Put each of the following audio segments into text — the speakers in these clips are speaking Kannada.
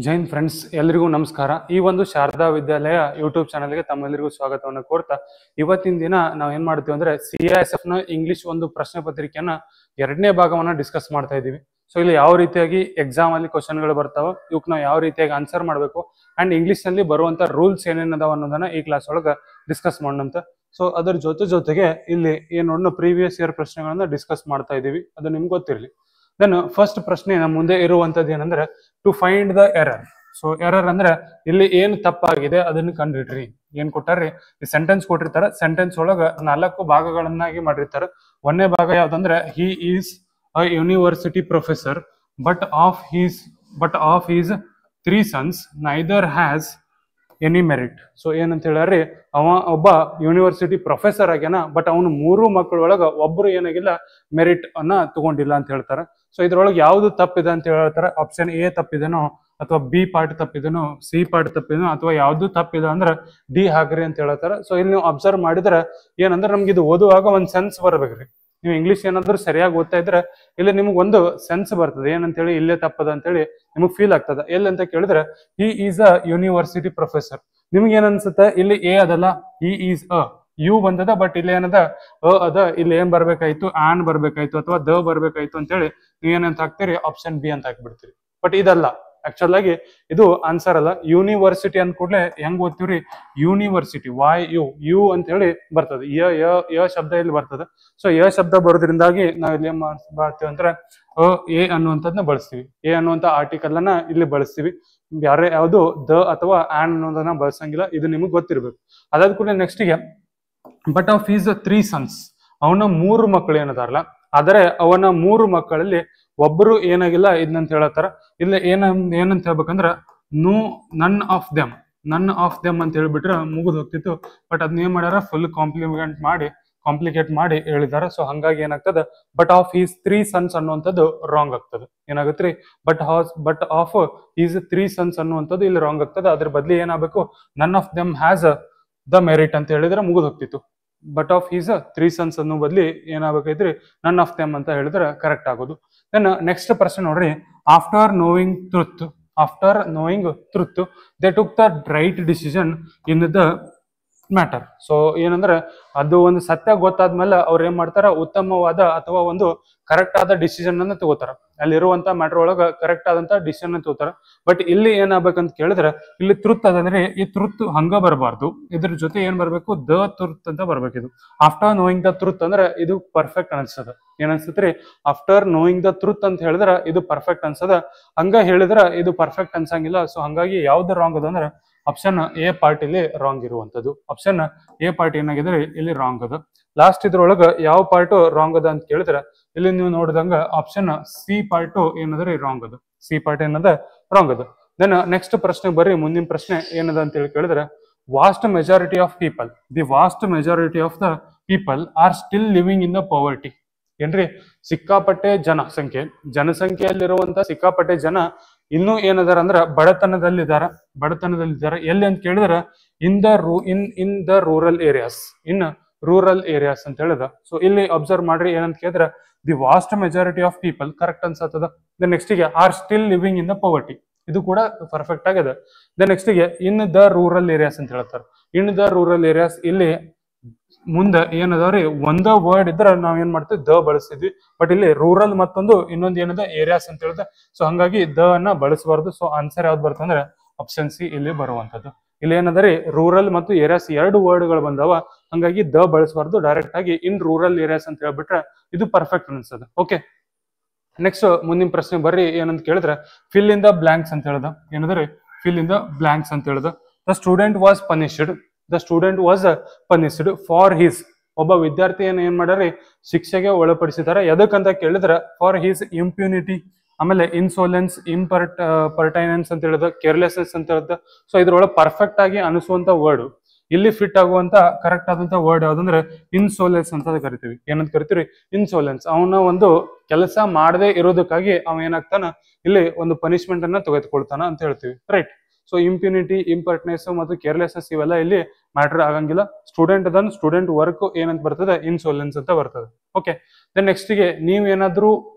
ಜೈನ್ ಫ್ರೆಂಡ್ಸ್ ಎಲ್ರಿಗೂ ನಮಸ್ಕಾರ. ಈ ಒಂದು ಶಾರದಾ ವಿದ್ಯಾಲಯ ಯೂಟ್ಯೂಬ್ ಚಾನಲ್ಗೆ ತಮ್ಮೆಲ್ಲರಿಗೂ ಸ್ವಾಗತವನ್ನು ಕೋರ್ತಾ ಇವತ್ತಿನ ದಿನ ನಾವು ಏನ್ ಮಾಡ್ತೀವಿ ಅಂದ್ರೆ CISF ನ ಇಂಗ್ಲಿಷ್ ಒಂದು ಪ್ರಶ್ನೆ ಪತ್ರಿಕೆಯನ್ನ ಎರಡನೇ ಭಾಗವನ್ನ ಡಿಸ್ಕಸ್ ಮಾಡ್ತಾ ಇದೀವಿ. ಸೊ ಇಲ್ಲಿ ಯಾವ ರೀತಿಯಾಗಿ ಎಕ್ಸಾಮ್ ಅಲ್ಲಿ ಕ್ವಶನ್ಗಳು ಬರ್ತಾವ, ಇವಕ್ಕೆ ನಾವು ಯಾವ ರೀತಿಯಾಗಿ ಆನ್ಸರ್ ಮಾಡಬೇಕು ಅಂಡ್ ಇಂಗ್ಲಿಷ್ ನಲ್ಲಿ ಬರುವಂತ ರೂಲ್ಸ್ ಏನೇನದಾವ ಅನ್ನೋದನ್ನ ಈ ಕ್ಲಾಸ್ ಒಳಗ ಡಿಸ್ಕಸ್ ಮಾಡೋಣಂತ. ಸೊ ಅದರ ಜೊತೆಗೆ ಇಲ್ಲಿ ಏನು ಪ್ರೀವಿಯಸ್ ಇಯರ್ ಪ್ರಶ್ನೆಗಳನ್ನ ಡಿಸ್ಕಸ್ ಮಾಡ್ತಾ ಇದೀವಿ, ಅದು ನಿಮ್ಗೆ ಗೊತ್ತಿರಲಿ. ದೆನ್ ಫಸ್ಟ್ ಪ್ರಶ್ನೆ ನಮ್ಮ ಮುಂದೆ ಇರುವಂತದ್ದು ಏನಂದ್ರೆ to find the error. So error ಅಂದ್ರೆ ಇಲ್ಲಿ ಏನು ತಪ್ಪಾಗಿದೆ ಅದನ್ನ ಕಂಡುಹಿಡ್ರಿ. ಏನ್ ಕೊಟ್ಟಾರ್ರಿ, ಈ ಸೆಂಟೆನ್ಸ್ ಕೊಟ್ಟಿರ್ತಾರ, ಸೆಂಟೆನ್ಸ್ ಒಳಗ 4 ಭಾಗಗಳನ್ನಾಗಿ ಮಾಡಿರ್ತಾರ. ಒಂದನೇ ಭಾಗ ಯಾವ್ದಂದ್ರೆ he is a university professor but of his 3 sons neither has any merit. So ಏನಂತ ಹೇಳ್ರಿ, ಅವ ಒಬ್ಬ ಯೂನಿವರ್ಸಿಟಿ ಪ್ರೊಫೆಸರ್ ಆಗ್ಯಾನ, ಬಟ್ ಅವನು 3 ಮಕ್ಕಳೊಳಗ ಒಬ್ರು ಏನಾಗಿಲ್ಲ, ಮೆರಿಟ್ ಅನ್ನ ತಗೊಂಡಿಲ್ಲ ಅಂತ ಹೇಳ್ತಾರ. ಸೊ ಇದ್ರೊಳಗೆ ಯಾವ್ದು ತಪ್ಪಿದೆ ಅಂತ ಹೇಳ್ತಾರ. ಆಪ್ಷನ್ ಎ ತಪ್ಪಿದೆನೋ, ಅಥವಾ ಬಿ ಪಾರ್ಟ್ ತಪ್ಪಿದೆನೋ, ಸಿ ಪಾರ್ಟ್ ತಪ್ಪಿದೆನೋ, ಅಥವಾ ಯಾವ್ದು ತಪ್ಪಿದೆ ಅಂದ್ರೆ ಡಿ ಹಾಕ್ರಿ ಅಂತ ಹೇಳ್ತಾರ. ಸೊ ಇಲ್ಲಿ ನೀವು ಅಬ್ಸರ್ವ್ ಮಾಡಿದ್ರೆ ಏನಂದ್ರೆ ನಮ್ಗೆ ಇದು ಓದುವಾಗ ಒಂದ್ ಸೆನ್ಸ್ ಬರ್ಬೇಕ್ರಿ. ನೀವು ಇಂಗ್ಲಿಷ್ ಏನಾದ್ರು ಸರಿಯಾಗಿ ಓದ್ತಾ ಇದ್ರೆ ಇಲ್ಲಿ ನಿಮ್ಗೆ ಒಂದು ಸೆನ್ಸ್ ಬರ್ತದೆ, ಏನಂತೇಳಿ ಇಲ್ಲೇ ತಪ್ಪದ ಅಂತೇಳಿ ನಿಮಗ್ ಫೀಲ್ ಆಗ್ತದ. ಎಲ್ಲಿ ಅಂತ ಕೇಳಿದ್ರೆ he is a university professor. ನಿಮ್ಗೆ ಏನ್ ಅನ್ಸುತ್ತೆ, ಇಲ್ಲಿ ಎ ಅದಲ್ಲ, ಹಿ ಈಸ್ ಅ, ಯು ಬಂದದ, ಬಟ್ ಇಲ್ಲಿ ಏನದ ಅ ಅದ, ಇಲ್ಲಿ ಏನ್ ಬರ್ಬೇಕಾಯ್ತು, ಆನ್ ಬರ್ಬೇಕಾಯ್ತು ಅಥವಾ ದ ಬರ್ಬೇಕಾಯ್ತು ಅಂತೇಳಿ ನೀವು ಏನಂತ ಹಾಕ್ತೀರಿ, ಆಪ್ಷನ್ ಬಿ ಅಂತ ಹಾಕ್ಬಿಡ್ತೀರಿ. ಬಟ್ ಇದಲ್ಲ, ಆಕ್ಚುಲ್ ಆಗಿ ಇದು ಆನ್ಸರ್ ಅಲ್ಲ. ಯೂನಿವರ್ಸಿಟಿ ಅಂದ ಕೂಡಲೇ ಹೆಂಗ್ ಓದ್ತೀವ್ರಿ, ಯೂನಿವರ್ಸಿಟಿ ಯು ಅಂತ ಹೇಳಿ ಬರ್ತದೆ. ಯ ಶಬ್ದ ಇಲ್ಲಿ ಬರ್ತದೆ. ಸೊ ಯ ಶಬ್ದ ಬರೋದ್ರಿಂದಾಗಿ ನಾವ್ ಇಲ್ಲಿ ಏನ್ ಮಾಡ್ತೀವಿ ಅಂದ್ರೆ ಎ ಅನ್ನುವಂಥದ್ನ ಬಳಸ್ತೀವಿ. ಎ ಅನ್ನುವಂತ ಆರ್ಟಿಕಲ್ ಅನ್ನ ಇಲ್ಲಿ ಬಳಸ್ತೀವಿ. ಯಾವ್ದು ದ ಅಥವಾ ಆನ್ ಅನ್ನೋದನ್ನ ಬಳಸಂಗಿಲ್ಲ, ಇದು ನಿಮಗ್ ಗೊತ್ತಿರ್ಬೇಕು. ಅದಾದ ಕೂಡ ನೆಕ್ಸ್ಟ್ ಗೆ ಬಟ್ ಆಫ್ ಈಸ್ 3 sons, ಅವನ 3 ಮಕ್ಕಳು ಏನದಾರಲ್ಲ, ಆದರೆ ಅವನ 3 ಮಕ್ಕಳಲ್ಲಿ ಒಬ್ಬರು ಏನಾಗಿಲ್ಲ ಇದನ್ನಂತ ಹೇಳತ್ತಾರ. ಇಲ್ಲಿ ಏನಂತ ಹೇಳ್ಬೇಕಂದ್ರ ನನ್ ಆಫ್ ದೆಮ್ ಅಂತ ಹೇಳ್ಬಿಟ್ರೆ ಮುಗಿದು ಹೋಗ್ತಿತ್ತು. ಬಟ್ ಅದನ್ನ ಏನ್ ಮಾಡ್ಯಾರ, ಫುಲ್ ಕಾಂಪ್ಲಿಕೇಟ್ ಮಾಡಿ ಹೇಳಿದಾರ. ಸೊ ಹಂಗಾಗಿ ಏನಾಗ್ತದ, ಬಟ್ ಆಫ್ ಈಸ್ 3 sons ಅನ್ನುವಂಥದ್ದು ರಾಂಗ್ ಆಗ್ತದೆ. ಏನಾಗತ್ರಿ, ಬಟ್ ಆಫ್ ಈಸ್ 3 sons ಅನ್ನುವಂಥದ್ದು ಇಲ್ಲಿ ರಾಂಗ್ ಆಗ್ತದೆ. ಅದ್ರ ಬದ್ಲಿ ಏನಾಗಬೇಕು, none of them has the merit ಅಂತ ಹೇಳಿದ್ರೆ ಮುಗಿದು ಹೋಗ್ತಿತ್ತು. ಬಟ್ ಆಫ್ ಈಸ್ 3 sons ಅನ್ನೋ ಬದ್ಲಿ ಏನಾಗಬೇಕೈತ್ರಿ, ನನ್ ಆಫ್ ದೆಮ್ ಅಂತ ಹೇಳಿದ್ರೆ ಕರೆಕ್ಟ್ ಆಗೋದು. ದೆನ್ ನೆಕ್ಸ್ಟ್ ಪ್ರಶ್ನೆ ನೋಡ್ರಿ, after knowing truth they took the right decision in the matter. So ಏನಂದ್ರೆ ಅದು ಒಂದು ಸತ್ಯ ಗೊತ್ತಾದ್ಮೇಲೆ ಅವ್ರು ಏನ್ ಮಾಡ್ತಾರ, ಉತ್ತಮವಾದ ಅಥವಾ ಒಂದು ಕರೆಕ್ಟ್ ಆದ ಡಿಸಿಷನ್ ಅನ್ನ ತಗೋತಾರ. ಅಲ್ಲಿರುವಂತ ಮ್ಯಾಟರ್ ಒಳಗ ಕರೆಕ್ಟ್ ಆದಂತ ಡಿಸಿಷನ್ ಅನ್ನ ತಗೋತಾರ. ಬಟ್ ಇಲ್ಲಿ ಏನಾಗ್ಬೇಕಂತ ಕೇಳಿದ್ರೆ, ಇಲ್ಲಿ ಟ್ರುತ್ ಅದಂದ್ರೆ ಈ ಟ್ರುತ್ ಹಂಗ ಬರಬಾರ್ದು, ಇದ್ರ ಜೊತೆ ಏನ್ ಬರ್ಬೇಕು, ದ ಟ್ರುತ್ ಅಂತ ಬರ್ಬೇಕಿದು. ಆಫ್ಟರ್ ನೋಯಿಂಗ್ ದ ಟ್ರುತ್ ಅಂದ್ರೆ ಇದು ಪರ್ಫೆಕ್ಟ್ ಅನ್ಸದ. ಏನ್ ಅನ್ಸತ್ರಿ, ಆಫ್ಟರ್ ನೋಯಿಂಗ್ ದ ಟ್ರುತ್ ಅಂತ ಹೇಳಿದ್ರ ಇದು ಪರ್ಫೆಕ್ಟ್ ಅನ್ಸದ. ಹಂಗ ಹೇಳಿದ್ರ ಇದು ಪರ್ಫೆಕ್ಟ್ ಅನ್ಸಂಗಿಲ್ಲ. ಸೊ ಹಂಗಾಗಿ ಯಾವ್ದು ರಾಂಗ್ ಅದ ಅಂದ್ರೆ ಆಪ್ಷನ್ ಎ ಪಾರ್ಟ್ ಇಲ್ಲಿ ರಾಂಗ್ ಇರುವಂತದ್ದು. ಆಪ್ಷನ್ ಎ ಪಾರ್ಟ್ ಏನಾಗಿದ್ರೆ ಇಲ್ಲಿ ರಾಂಗ್ ಅದ. ಲಾಸ್ಟ್ ಇದ್ರೊಳಗ ಯಾವ ಪಾರ್ಟ್ ರಾಂಗ್ ಅದ ಅಂತ ಕೇಳಿದ್ರೆ ಇಲ್ಲಿ ನೀವು ನೋಡಿದಂಗ ಆಪ್ಷನ್ ಸಿ ಪಾರ್ಟ್ ಏನಂದ್ರೆ ರಾಂಗ್ ಅದ. ಸಿ ಪಾರ್ಟ್ ಏನದ ರಾಂಗ್ ಅದ. ದೆನ್ ನೆಕ್ಸ್ಟ್ ಪ್ರಶ್ನೆ ಬರ್ರಿ, ಮುಂದಿನ ಪ್ರಶ್ನೆ ಏನದ ಅಂತ ಹೇಳಿ ಕೇಳಿದ್ರೆ, vast majority of the people are still living in the poverty. ಏನ್ರಿ, ಸಿಕ್ಕಾಪಟ್ಟೆ ಜನಸಂಖ್ಯೆಯಲ್ಲಿರುವಂತ ಸಿಕ್ಕಾಪಟ್ಟೆ ಜನ ಇನ್ನೂ ಏನದಾರ ಅಂದ್ರ ಬಡತನದಲ್ಲಿದ್ದಾರ. ಎಲ್ಲಿ ಅಂತ ಕೇಳಿದ್ರ ಇನ್ ದ ರೂರಲ್ ಏರಿಯಾಸ್ ಅಂತ ಹೇಳಿದ. ಸೊ ಇಲ್ಲಿ ಅಬ್ಸರ್ವ್ ಮಾಡ್ರಿ, ಏನಂತ ಕೇಳಿದ್ರ the vast majority of people correct ಅನ್ಸತ್ತದ. ದೆನ್ ನೆಕ್ಸ್ಟ್ ಗೆ are still living in the poverty, ಇದು ಕೂಡ ಪರ್ಫೆಕ್ಟ್ ಆಗಿದೆ. ದೆನ್ ನೆಕ್ಸ್ಟ್ ಗೆ ಇನ್ ದ ರೂರಲ್ ಏರಿಯಾಸ್ ಅಂತ ಹೇಳ್ತಾರೆ. ಇನ್ ದ ರೂರಲ್ ಏರಿಯಾಸ್ ಇಲ್ಲಿ ಮುಂದೆ ಏನದಾವ್ರಿ, ಒಂದ ವರ್ಡ್ ಇದ್ರ ನಾವ್ ಏನ್ ಮಾಡ್ತೀವಿ, ದ ಬಳಸ್ತಿದ್ವಿ. ಬಟ್ ಇಲ್ಲಿ ರೂರಲ್ ಮತ್ತೊಂದು ಇನ್ನೊಂದು ಏನದ ಏರಿಯಾಸ್ ಅಂತ ಹೇಳಿದ್ರೆ, ಸೊ ಹಂಗಾಗಿ ದ ಅನ್ನ ಬಳಸಬಾರ್ದು. ಸೊ ಆನ್ಸರ್ ಯಾವ್ದು ಬರ್ತಂದ್ರೆ ಆಪ್ಷನ್ ಸಿ ಇಲ್ಲಿ ಬರುವಂತದ್ದು. ಇಲ್ಲಿ ಏನದರಿ, ರೂರಲ್ ಮತ್ತು ಏರಿಯಾಸ್ 2 ವರ್ಡ್ಗಳು ಬಂದಾವ, ಹಂಗಾಗಿ ದ ಬಳಸಬಾರ್ದು. ಡೈರೆಕ್ಟ್ ಆಗಿ ಇನ್ ರೂರಲ್ ಏರಿಯಾಸ್ ಅಂತ ಹೇಳ್ಬಿಟ್ರೆ ಇದು ಪರ್ಫೆಕ್ಟ್ ಅನ್ಸದ. ಓಕೆ, ನೆಕ್ಸ್ಟ್ ಮುಂದಿನ ಪ್ರಶ್ನೆ ಬರ್ರಿ, ಏನಂತ ಕೇಳಿದ್ರೆ ಫಿಲ್ ಇನ್ ದ ಬ್ಲಾಂಕ್ಸ್ ಅಂತ ಹೇಳ್ದ. ಏನಂದ್ರೆ ಫಿಲ್ ಇನ್ ದ ಬ್ಲಾಂಕ್ಸ್ ಅಂತ ಹೇಳ್ದ. The student was punished for his, ಒಬ್ಬ ವಿದ್ಯಾರ್ಥಿಯನ್ನು ಏನ್ ಮಾಡ್ಯಾರಿ, ಶಿಕ್ಷೆಗೆ ಒಳಪಡಿಸಿದ್ದಾರೆ. ಎದಕ್ಕಂತ ಕೇಳಿದ್ರೆ ಫಾರ್ ಹಿಸ್ ಇಂಪ್ಯೂನಿಟಿ, ಆಮೇಲೆ ಇನ್ಸೋಲೆನ್ಸ್, ಪರ್ಟೈನೆನ್ಸ್ ಅಂತ ಹೇಳಿದ, ಕೇರ್ಲೆಸ್ನೆಸ್ ಅಂತ ಹೇಳಿದ. ಸೊ ಇದ್ರೊಳಗೆ ಪರ್ಫೆಕ್ಟ್ ಆಗಿ ಅನಿಸುವಂತ ವರ್ಡ್, ಇಲ್ಲಿ ಫಿಟ್ ಆಗುವಂತ ಕರೆಕ್ಟ್ ಆದಂತ ವರ್ಡ್ ಯಾವ್ದಂದ್ರೆ ಇನ್ಸೋಲೆನ್ಸ್ ಅಂತ ಕರಿತೀವಿ. ಏನಂತ ಕರಿತೀವಿ, ಇನ್ಸೋಲೆನ್ಸ್. ಅವನ ಒಂದು ಕೆಲಸ ಮಾಡದೇ ಇರೋದಕ್ಕಾಗಿ ಅವ ಏನಾಗ್ತಾನ, ಇಲ್ಲಿ ಒಂದು ಪನಿಷ್ಮೆಂಟ್ ಅನ್ನ ತೆಗೆದುಕೊಳ್ತಾನ ಅಂತ ಹೇಳ್ತೀವಿ, ರೈಟ್. ಸೊ ಇಂಪ್ಯೂನಿಟಿ, ಇಂಪರ್ಟ್ನೆಸ್ ಮತ್ತು ಕೇರ್ಲೆಸ್ನೆಸ್ ಇವೆಲ್ಲ ಇಲ್ಲಿ ಮ್ಯಾಟರ್ ಆಗಂಗಿಲ್ಲ. ಸ್ಟೂಡೆಂಟ್ ವರ್ಕ್ ಏನಂತ ಬರ್ತದೆ, ಇನ್ಸೋಲೆನ್ಸ್ ಅಂತ ಬರ್ತದೆ. ಓಕೆ, ದೆನ್ ನೆಕ್ಸ್ಟ್ ಗೆ ನೀವ್ ಏನಾದ್ರೂ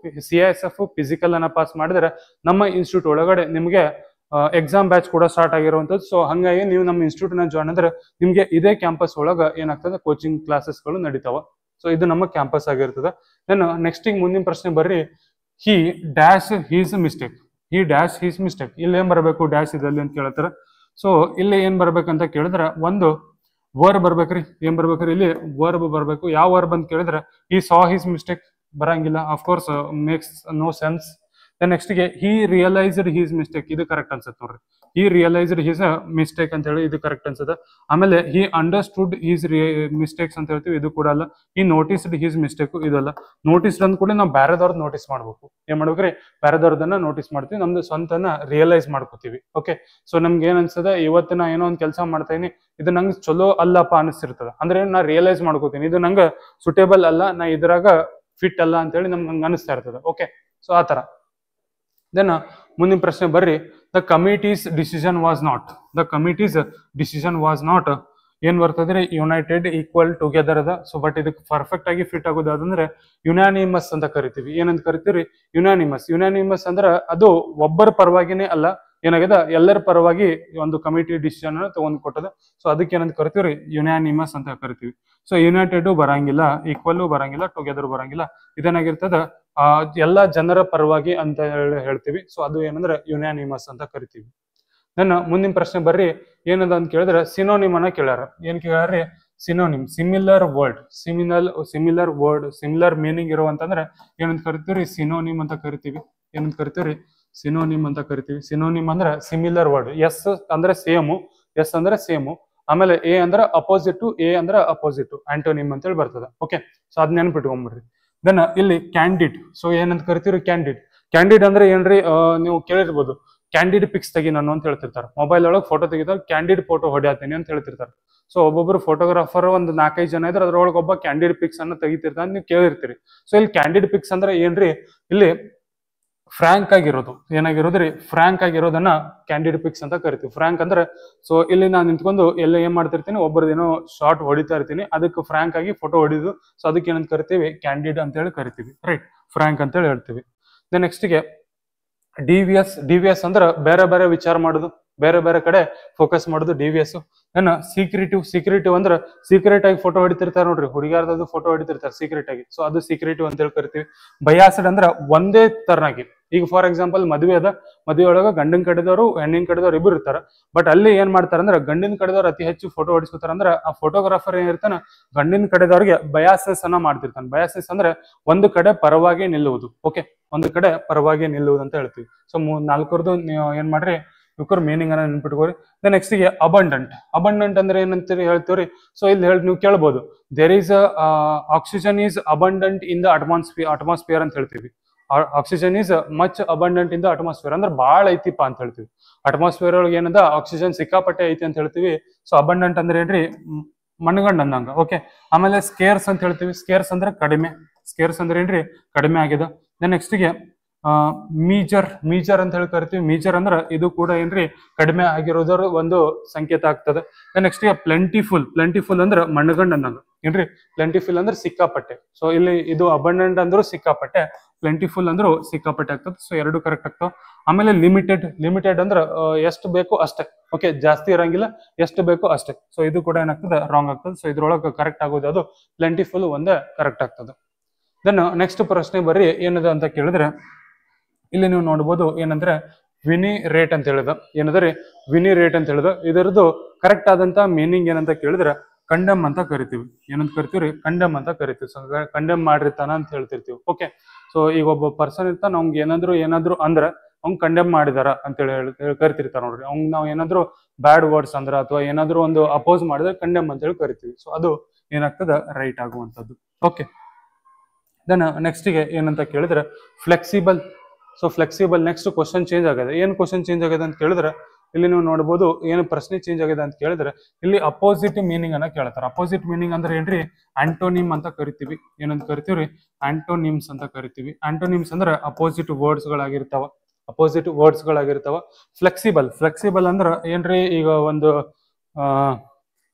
CISF ಫಿಸಿಕಲ್ ಅನ್ನ ಪಾಸ್ ಮಾಡಿದ್ರೆ ನಮ್ಮ ಇನ್ಸ್ಟಿಟ್ಯೂಟ್ ಒಳಗಡೆ ನಿಮ್ಗೆ ಎಕ್ಸಾಮ್ ಬ್ಯಾಚ್ ಕೂಡ ಸ್ಟಾರ್ಟ್ ಆಗಿರುವಂತದ್ದು. ಸೊ ಹಂಗಾಗಿ ನೀವು ನಮ್ಮ ಇನ್ಸ್ಟಿಟ್ಯೂಟ್ ನ ಜಾಯ್ನ್ ಅಂದ್ರೆ ನಿಮ್ಗೆ ಇದೇ ಕ್ಯಾಂಪಸ್ ಒಳಗ ಏನಾಗ್ತದೆ ಕೋಚಿಂಗ್ ಕ್ಲಾಸಸ್ಗಳು ನಡೀತಾವ. ಸೊ ಇದು ನಮ್ಮ ಕ್ಯಾಂಪಸ್ ಆಗಿರ್ತದೆ. ದೆನ್ ನೆಕ್ಸ್ಟ್ ಮುಂದಿನ ಪ್ರಶ್ನೆ ಬರ್ರಿ, he dash his mistake. He dash his mistake. ಇಲ್ಲಿ ಏನ್ ಬರಬೇಕು ಡ್ಯಾಶ್ ಇದಲ್ಲಿ ಅಂತ ಕೇಳ್ತಾರ. ಸೊ ಇಲ್ಲಿ ಏನ್ ಬರ್ಬೇಕಂತ ಕೇಳಿದ್ರ ಒಂದು ವರ್ಬ್ ಬರ್ಬೇಕ್ರಿ. ಏನ್ ಬರ್ಬೇಕ್ರಿ ಇಲ್ಲಿ ವರ್ಬ್ ಬರ್ಬೇಕು. ಯಾವ ವರ್ಬ್ ಅಂತ ಕೇಳಿದ್ರೆ ಈ ಸಾ ಹಿಸ್ ಮಿಸ್ಟೇಕ್ ಬರಂಗಿಲ್ಲ, of course makes no sense. Next ಗೆ ಹಿ ರಿಯಲೈಸ್ಡ್ ಹೀಸ್ ಮಿಸ್ಟೇಕ್, ಇದು ಕರೆಕ್ಟ್ ಅನ್ಸುತ್ತೆ ನೋಡ್ರಿ. ಹಿ ರಿಯಲೈಸ್ಡ್ ಹೀಸ್ ಮಿಸ್ಟೇಕ್ ಅಂತ ಹೇಳಿ ಇದು ಕರೆಕ್ಟ್ ಅನ್ಸುತ್ತೆ. ಆಮೇಲೆ ಹಿ ಅಂಡರ್ಸ್ಟುಡ್ ಹೀಸ್ ಮಿಸ್ಟೇಕ್ಸ್ ಅಂತ ಹೇಳ್ತೀವಿ, ಇದು ಕೂಡ ಅಲ್ಲ. ಹಿ ನೋಟಿಸ್ಡ್ ಹೀಸ್ ಮಿಸ್ಟೇಕ್, ಇದಲ್ಲ. ನೋಟಿಸ್ಡ್ ಅಂದ್ ಕೂಡ ನಾವು ಬೇರೆದವ್ರದ್ದು ನೋಟಿಸ್ ಮಾಡ್ಬೇಕು. ಏನ್ ಮಾಡ್ಬೇಕ್ರಿ, ಬೇರೆದವ್ರದನ್ನ ನೋಟಿಸ್ ಮಾಡ್ತೀವಿ, ನಮ್ದು ಸ್ವಂತನ ರಿಯಲೈಸ್ ಮಾಡ್ಕೋತೀವಿ. ಓಕೆ, ಸೊ ನಮ್ಗೆ ಏನ್ ಅನ್ಸದ, ಇವತ್ತು ನಾ ಏನೋ ಒಂದು ಕೆಲಸ ಮಾಡ್ತಾ ಇದೀನಿ, ಇದು ನಂಗೆ ಚಲೋ ಅಲ್ಲಪ್ಪ ಅನಿಸ್ತಿರ್ತದ. ಅಂದ್ರೆ ನಾ ರಿಯಲೈಸ್ ಮಾಡ್ಕೋತೀನಿ ಇದು ನಂಗೆ ಸುಟೇಬಲ್ ಅಲ್ಲ, ನಾ ಇದ್ರಾಗ ಫಿಟ್ ಅಲ್ಲ ಅಂತ ಹೇಳಿ ನಮ್ಗೆ ಅನಿಸ್ತಾ ಇರ್ತದೆ. ಓಕೆ, ಸೊ ಆ ತರ. ದೆನ್ ಮುಂದಿನ ಪ್ರಶ್ನೆ ಬರ್ರಿ, the committees decision was not. The committees decision was not ಏನ್ ಬರ್ತದ್ರಿ, ಯುನೈಟೆಡ್ ಈಕ್ವಲ್ ಟುಗೆದರ್ ಅದ. ಸೊ ಬಟ್ ಇದಕ್ಕೆ ಪರ್ಫೆಕ್ಟ್ ಆಗಿ ಫಿಟ್ ಆಗೋದು ಅದಂದ್ರೆ ಯುನಾನಿಮಸ್ ಅಂತ ಕರಿತೀವಿ. ಏನಂತ ಕರಿತೀವಿ, ಯುನಾನಿಮಸ್. ಯುನಾನಿಮಸ್ ಅಂದ್ರೆ ಅದು ಒಬ್ಬರ ಪರವಾಗಿನೇ ಅಲ್ಲ, ಏನಾಗಿದೆ ಎಲ್ಲರ ಪರವಾಗಿ ಒಂದು ಕಮಿಟಿ ಡಿಸಿಷನ್ ತಗೊಂಡ್ ಕೊಟ್ಟದ. ಸೊ ಅದಕ್ಕೆ ಏನಂತ ಕರಿತೀವಿ, ಯುನಾನಿಮಸ್ ಅಂತ ಕರಿತೀವಿ. ಸೊ ಯುನೈಟೆಡ್ ಬರಂಗಿಲ್ಲ, ಈಕ್ವಲ್ ಬರಂಗಿಲ್ಲ, ಟುಗೆದರ್ ಬರಂಗಿಲ್ಲ. ಇದೇನಾಗಿರ್ತದ, ಎಲ್ಲ ಜನರ ಪರವಾಗಿ ಅಂತ ಹೇಳ್ತೀವಿ. ಸೊ ಅದು ಏನಂದ್ರೆ ಯುನಾನಿಮಸ್ ಅಂತ ಕರಿತೀವಿ. ನನ್ನ ಮುಂದಿನ ಪ್ರಶ್ನೆ ಬರ್ರಿ, ಏನದ ಅಂತ ಕೇಳಿದ್ರೆ ಸಿನೋನಿಮ್ ಅನ್ನ ಕೇಳ್ಯಾರ. ಏನ್ ಕೇಳ್ಯಾರ್ರಿ, synonym. Similar word, similar word, similar meaning ಇರುವಂತಂದ್ರೆ ಏನಂತ ಕರಿತೀವಿ, ಸಿನೋನಿಮ್ ಅಂತ ಕರಿತೀವಿ. ಏನಂತ ಕರಿತೀವಿ, ಸಿನೋನಿಮ್ ಅಂತ ಕರಿತೀವಿ. ಸಿನೋನಿಮ್ ಅಂದ್ರೆ ಸಿಮಿಲರ್ ವರ್ಡ್. ಎಸ್ ಅಂದ್ರೆ ಸೇಮು, ಎಸ್ ಅಂದ್ರೆ ಸೇಮು. ಆಮೇಲೆ ಎ ಅಂದ್ರೆ ಅಪೋಸಿಟ್, ಎ ಅಂದ್ರೆ ಅಪೋಸಿಟ್, ಆಂಟೋನಿಮ್ ಅಂತ ಹೇಳಿ ಬರ್ತದ. ಓಕೆ, ಸೊ ಅದ್ ನೆನ್ಪಿಟ್ಕೊಂಡ್ಬಿಡ್ರಿ. ದೆನ್ ಇಲ್ಲಿ ಕ್ಯಾಂಡಿಡ್. ಸೊ ಏನಂತ ಕರಿತೀವಿ, ಕ್ಯಾಂಡಿಡ್. ಕ್ಯಾಂಡಿಡ್ ಅಂದ್ರೆ ಏನ್ರಿ, ನೀವು ಕೇಳಿರ್ಬೋದು, ಕ್ಯಾಂಡಿಡ್ ಪಿಕ್ಸ್ ತೆಗಿ ನಾನು ಅಂತ ಹೇಳ್ತಿರ್ತಾರೆ. ಮೊಬೈಲ್ ಒಳಗೆ ಫೋಟೋ ತೆಗಿತಾರೆ, ಕ್ಯಾಂಡಿಡ್ ಫೋಟೋ ಹೊಡ್ಯಾತೀನಿ ಅಂತ ಹೇಳ್ತಿರ್ತಾರೆ. ಸೊ ಒಬ್ಬೊಬ್ರು ಫೋಟೋಗ್ರಾಫರ್ ಒಂದು 4-5 ಜನ ಇದ್ರೆ ಅದ್ರೊಳಗೆ ಒಬ್ಬ ಕ್ಯಾಂಡಿಡ್ ಪಿಕ್ಸ್ ಅನ್ನ ತೆಗಿತಿರ್ತಾನೆ, ನೀವು ಕೇಳಿರ್ತೀರಿ. ಸೊ ಇಲ್ಲಿ ಕ್ಯಾಂಡಿಡ್ ಪಿಕ್ಸ್ ಅಂದ್ರೆ ಏನ್ರಿ, ಇಲ್ಲಿ ಫ್ರಾಂಕ್ ಆಗಿರೋದು, ಏನಾಗಿರೋದ್ರಿ, ಫ್ರಾಂಕ್ ಆಗಿರೋದನ್ನ ಕ್ಯಾಂಡಿಡ್ ಪಿಕ್ಸ್ ಅಂತ ಕರಿತೀವಿ. ಫ್ರಾಂಕ್ ಅಂದ್ರೆ, ಸೊ ಇಲ್ಲಿ ನಾನು ನಿಂತ್ಕೊಂಡು ಎಲ್ಲ ಏನ್ ಮಾಡ್ತಿರ್ತೀನಿ, ಒಬ್ಬರದೇನೋ ಶಾರ್ಟ್ ಹೊಡಿತಾ ಇರ್ತೀನಿ, ಅದಕ್ಕೆ ಫ್ರಾಂಕ್ ಆಗಿ ಫೋಟೋ ಹೊಡಿದು. ಸೊ ಅದಕ್ಕೆ ಏನಂತ ಕರಿತೀವಿ, ಕ್ಯಾಂಡಿಡ್ ಅಂತ ಹೇಳಿ ಕರಿತೀವಿ. ರೈಟ್, ಫ್ರಾಂಕ್ ಅಂತ ಹೇಳಿ ಹೇಳ್ತೀವಿ. ದೆನ್ ನೆಕ್ಸ್ಟ್ ಗೆ ಡಿವಿಎಸ್. ಡಿವಿಎಸ್ ಅಂದ್ರೆ ಬೇರೆ ಬೇರೆ ವಿಚಾರ ಮಾಡುದು, ಬೇರೆ ಬೇರೆ ಕಡೆ ಫೋಕಸ್ ಮಾಡುದು ಡಿವಿಎಸ್. ಏನ ಸೀಕ್ರೆಟಿವ್. ಸೀಕ್ರೆಟಿವ್ ಅಂದ್ರೆ ಸೀಕ್ರೆಟ್ ಆಗಿ ಫೋಟೋ ಹೊಡಿತಿರ್ತಾರೆ ನೋಡ್ರಿ, ಹುಡುಗಾರದ್ದು ಫೋಟೋ ಹೊಡಿತಿರ್ತಾರೆ ಸೀಕ್ರೆಟ್ ಆಗಿ. ಸೊ ಅದು ಸೀಕ್ರೆಟಿವ್ ಅಂತ ಹೇಳಿ ಕರಿತೀವಿ. ಬಯಾಸ್ಡ್ ಅಂದ್ರೆ ಒಂದೇ ತರನಾಗಿ. ಈಗ ಫಾರ್ ಎಕ್ಸಾಂಪಲ್ ಮದುವೆ ಅದ, ಮದುವೆ ಒಳಗ ಗಂಡಿನ ಕಡೆದವರು ಹೆಣ್ಣಿನ ಕಡೆದವ್ರು ಇಬ್ಬರು ಇರ್ತಾರ. ಬಟ್ ಅಲ್ಲಿ ಏನ್ ಮಾಡ್ತಾರ ಅಂದ್ರೆ ಗಂಡಿನ ಕಡೆದವ್ರು ಅತಿ ಹೆಚ್ಚು ಫೋಟೋ ಹೊಡಿಸ್ಕೊತಾರ. ಅಂದ್ರೆ ಆ ಫೋಟೋಗ್ರಾಫರ್ ಏನಿರ್ತಾನ ಗಂಡಿನ ಕಡೆದವ್ರಿಗೆ ಬಯಾಸಸ್ ಅನ್ನ ಮಾಡ್ತಿರ್ತಾನೆ. ಬಯಾಸಸ್ ಅಂದ್ರೆ ಒಂದು ಕಡೆ ಪರವಾಗಿ ನಿಲ್ಲುವುದು. ಓಕೆ, ಒಂದು ಕಡೆ ಪರವಾಗಿ ನಿಲ್ಲುವುದು ಅಂತ ಹೇಳ್ತೀವಿ. ಸೊ 4 ನೀವು ಏನ್ ಮಾಡ್ರಿ, ಇವಕ್ಕರ ಮೀನಿಂಗ್ ಅನ್ನ ನೆನ್ಪಿಟ್ಕೋರಿ. ನೆಕ್ಸ್ಟ್ ಗೆ ಅಬಂಡೆಂಟ್. ಅಬಂಡೆಂಟ್ ಅಂದ್ರೆ ಏನಂತ ಹೇಳ್ತೀವ್ರಿ. ಸೊ ಇಲ್ಲಿ ನೀವು ಕೇಳ್ಬೋದು, there is oxygen is abundant in the atmosphere ಅಂತ ಹೇಳ್ತೀವಿ. Oxygen is much abundant in the atmosphere ಅಂದ್ರೆ ಬಾಳ ಐತಿಪ್ಪ ಅಂತ ಹೇಳ್ತೀವಿ. ಅಟ್ಮಾಸ್ಫಿಯರ್ ಒಳಗೆ ಏನದ ಆಕ್ಸಿಜನ್ ಸಿಕ್ಕಾಪಟ್ಟೆ ಐತಿ ಅಂತ ಹೇಳ್ತೀವಿ. ಸೊ ಅಬಂಡೆಂಟ್ ಅಂದ್ರೆ ಏನ್ರಿ, ಮಣ್ಣಗಂಡ್ ಅಂದಂಗ. ಓಕೆ, ಆಮೇಲೆ ಸ್ಕೇರ್ಸ್ ಅಂತ ಹೇಳ್ತೀವಿ. ಸ್ಕೇರ್ಸ್ ಅಂದ್ರೆ ಕಡಿಮೆ. ಸ್ಕೇರ್ಸ್ ಅಂದ್ರೆ ಏನ್ರಿ, ಕಡಿಮೆ ಆಗಿದೆ. ನೆಕ್ಸ್ಟ್ ಗೆ ಮೀಜರ್. ಮೀಜರ್ ಅಂತ ಹೇಳಿ ಕರಿತೀವಿ. ಮೀಜರ್ ಅಂದ್ರೆ ಇದು ಕೂಡ ಏನ್ರಿ, ಕಡಿಮೆ ಆಗಿರೋದರ ಒಂದು ಸಂಕೇತ ಆಗ್ತದೆ. ನೆಕ್ಸ್ಟ್ ಗೆ ಪ್ಲೆಂಟಿಫುಲ್. ಪ್ಲೆಂಟಿಫುಲ್ ಅಂದ್ರೆ ಮಣ್ಣಗಂಡ್ ಅಂದಂಗ ಏನ್ರಿ. ಪ್ಲೆಂಟಿಫುಲ್ ಅಂದ್ರೆ ಸಿಕ್ಕಾಪಟ್ಟೆ. ಸೊ ಇಲ್ಲಿ ಇದು ಅಬಂಡೆಂಟ್ ಅಂದ್ರೂ ಸಿಕ್ಕಾಪಟ್ಟೆ, ಪ್ಲೆಂಟಿಫುಲ್ ಅಂದ್ರೂ ಸಿಕ್ಕಾಪಟ್ಟೆ ಆಗ್ತದೆ. ಸೊ 2 ಕರೆಕ್ಟ್ ಆಗ್ತಾವ. ಆಮೇಲೆ ಲಿಮಿಟೆಡ್. ಲಿಮಿಟೆಡ್ ಅಂದ್ರೆ ಎಷ್ಟು ಬೇಕು ಅಷ್ಟೇ. ಓಕೆ, ಜಾಸ್ತಿ ಇರಂಗಿಲ್ಲ, ಎಷ್ಟು ಬೇಕು ಅಷ್ಟೇ. ಸೊ ಇದು ಕೂಡ ಏನಾಗ್ತದೆ, ರಾಂಗ್ ಆಗ್ತದೆ. ಸೊ ಇದ್ರೊಳಗೆ ಕರೆಕ್ಟ್ ಆಗೋದು ಅದು ಪ್ಲೆಂಟಿಫುಲ್ ಒಂದೇ ಕರೆಕ್ಟ್ ಆಗ್ತದೆ. ದೆನ್ ನೆಕ್ಸ್ಟ್ ಪ್ರಶ್ನೆ ಬರ್ರಿ, ಏನದ ಅಂತ ಕೇಳಿದ್ರೆ ಇಲ್ಲಿ ನೀವು ನೋಡ್ಬೋದು, ಏನಂದ್ರೆ ವಿನಿ ರೇಟ್ ಅಂತ ಹೇಳಿದ. ಏನಂದ್ರೆ ವಿನಿ ರೇಟ್ ಅಂತ ಹೇಳಿದ. ಇದರದ್ದು ಕರೆಕ್ಟ್ ಆದಂತ ಮೀನಿಂಗ್ ಏನಂತ ಕೇಳಿದ್ರೆ ಕಂಡಮ್ ಅಂತ ಕರಿತೀವಿ. ಏನಂತ ಕರಿತೀವ್ರಿ, ಕಂಡಮ್ ಅಂತ ಕರಿತೀವಿ. ಸೊ ಕಂಡಮ್ ಮಾಡಿರ್ತಾನ ಅಂತ ಹೇಳ್ತಿರ್ತೀವಿ. ಓಕೆ, ಸೊ ಈಗ ಒಬ್ಬ ಪರ್ಸನ್ ಇರ್ತಾನ, ಅವ್ಗೆ ಏನಾದ್ರು ಅಂದ್ರೆ ಅವ್ನ್ ಕಂಡೆಮ್ ಮಾಡಿದಾರ ಅಂತ ಹೇಳಿ ಕರಿತಿರ್ತಾರ ನೋಡ್ರಿ. ಅವ್ನ್ ನಾವ್ ಏನಾದ್ರು ಬ್ಯಾಡ್ ವರ್ಡ್ಸ್ ಅಂದ್ರ ಅಥವಾ ಏನಾದ್ರು ಒಂದು ಅಪೋಸ್ ಮಾಡಿದ್ರೆ ಕಂಡೆಮ್ ಅಂತ ಹೇಳಿ ಕರಿತೀವಿ. ಸೊ ಅದು ಏನಾಗ್ತದ, ರೈಟ್ ಆಗುವಂತದ್ದು. ಓಕೆ, ದೆನ್ ನೆಕ್ಸ್ಟ್ ಗೆ ಏನಂತ ಕೇಳಿದ್ರೆ flexible. So flexible. Next question change ಆಗಿದೆ. ಏನ್ ಕ್ವಶನ್ ಚೇಂಜ್ ಆಗಿದೆ ಅಂತ ಕೇಳಿದ್ರೆ ಇಲ್ಲಿ ನೀವು ನೋಡ್ಬೋದು, ಏನು ಪ್ರಶ್ನೆ ಚೇಂಜ್ ಆಗಿದೆ ಅಂತ ಕೇಳಿದ್ರೆ ಇಲ್ಲಿ ಅಪೋಸಿಟ್ ಮೀನಿಂಗ್ ಅನ್ನ ಕೇಳ್ತಾರೆ. ಅಪೋಸಿಟ್ ಮೀನಿಂಗ್ ಅಂದ್ರೆ ಏನ್ರಿ, ಆಂಟೋನಿಮ್ ಅಂತ ಕರಿತೀವಿ. ಏನಂತ ಕರಿತೀವ್ರಿ, ಆಂಟೋನಿಮ್ಸ್ ಅಂತ ಕರಿತೀವಿ. ಆಂಟೋನಿಮ್ಸ್ ಅಂದ್ರೆ ಅಪೋಸಿಟ್ ವರ್ಡ್ಸ್ ಗಳಾಗಿರ್ತಾವ. ಅಪೋಸಿಟ್ ವರ್ಡ್ಸ್ ಗಳಾಗಿರ್ತಾವ. ಫ್ಲೆಕ್ಸಿಬಲ್. ಫ್ಲೆಕ್ಸಿಬಲ್ ಅಂದ್ರೆ ಏನ್ರಿ, ಈಗ ಒಂದು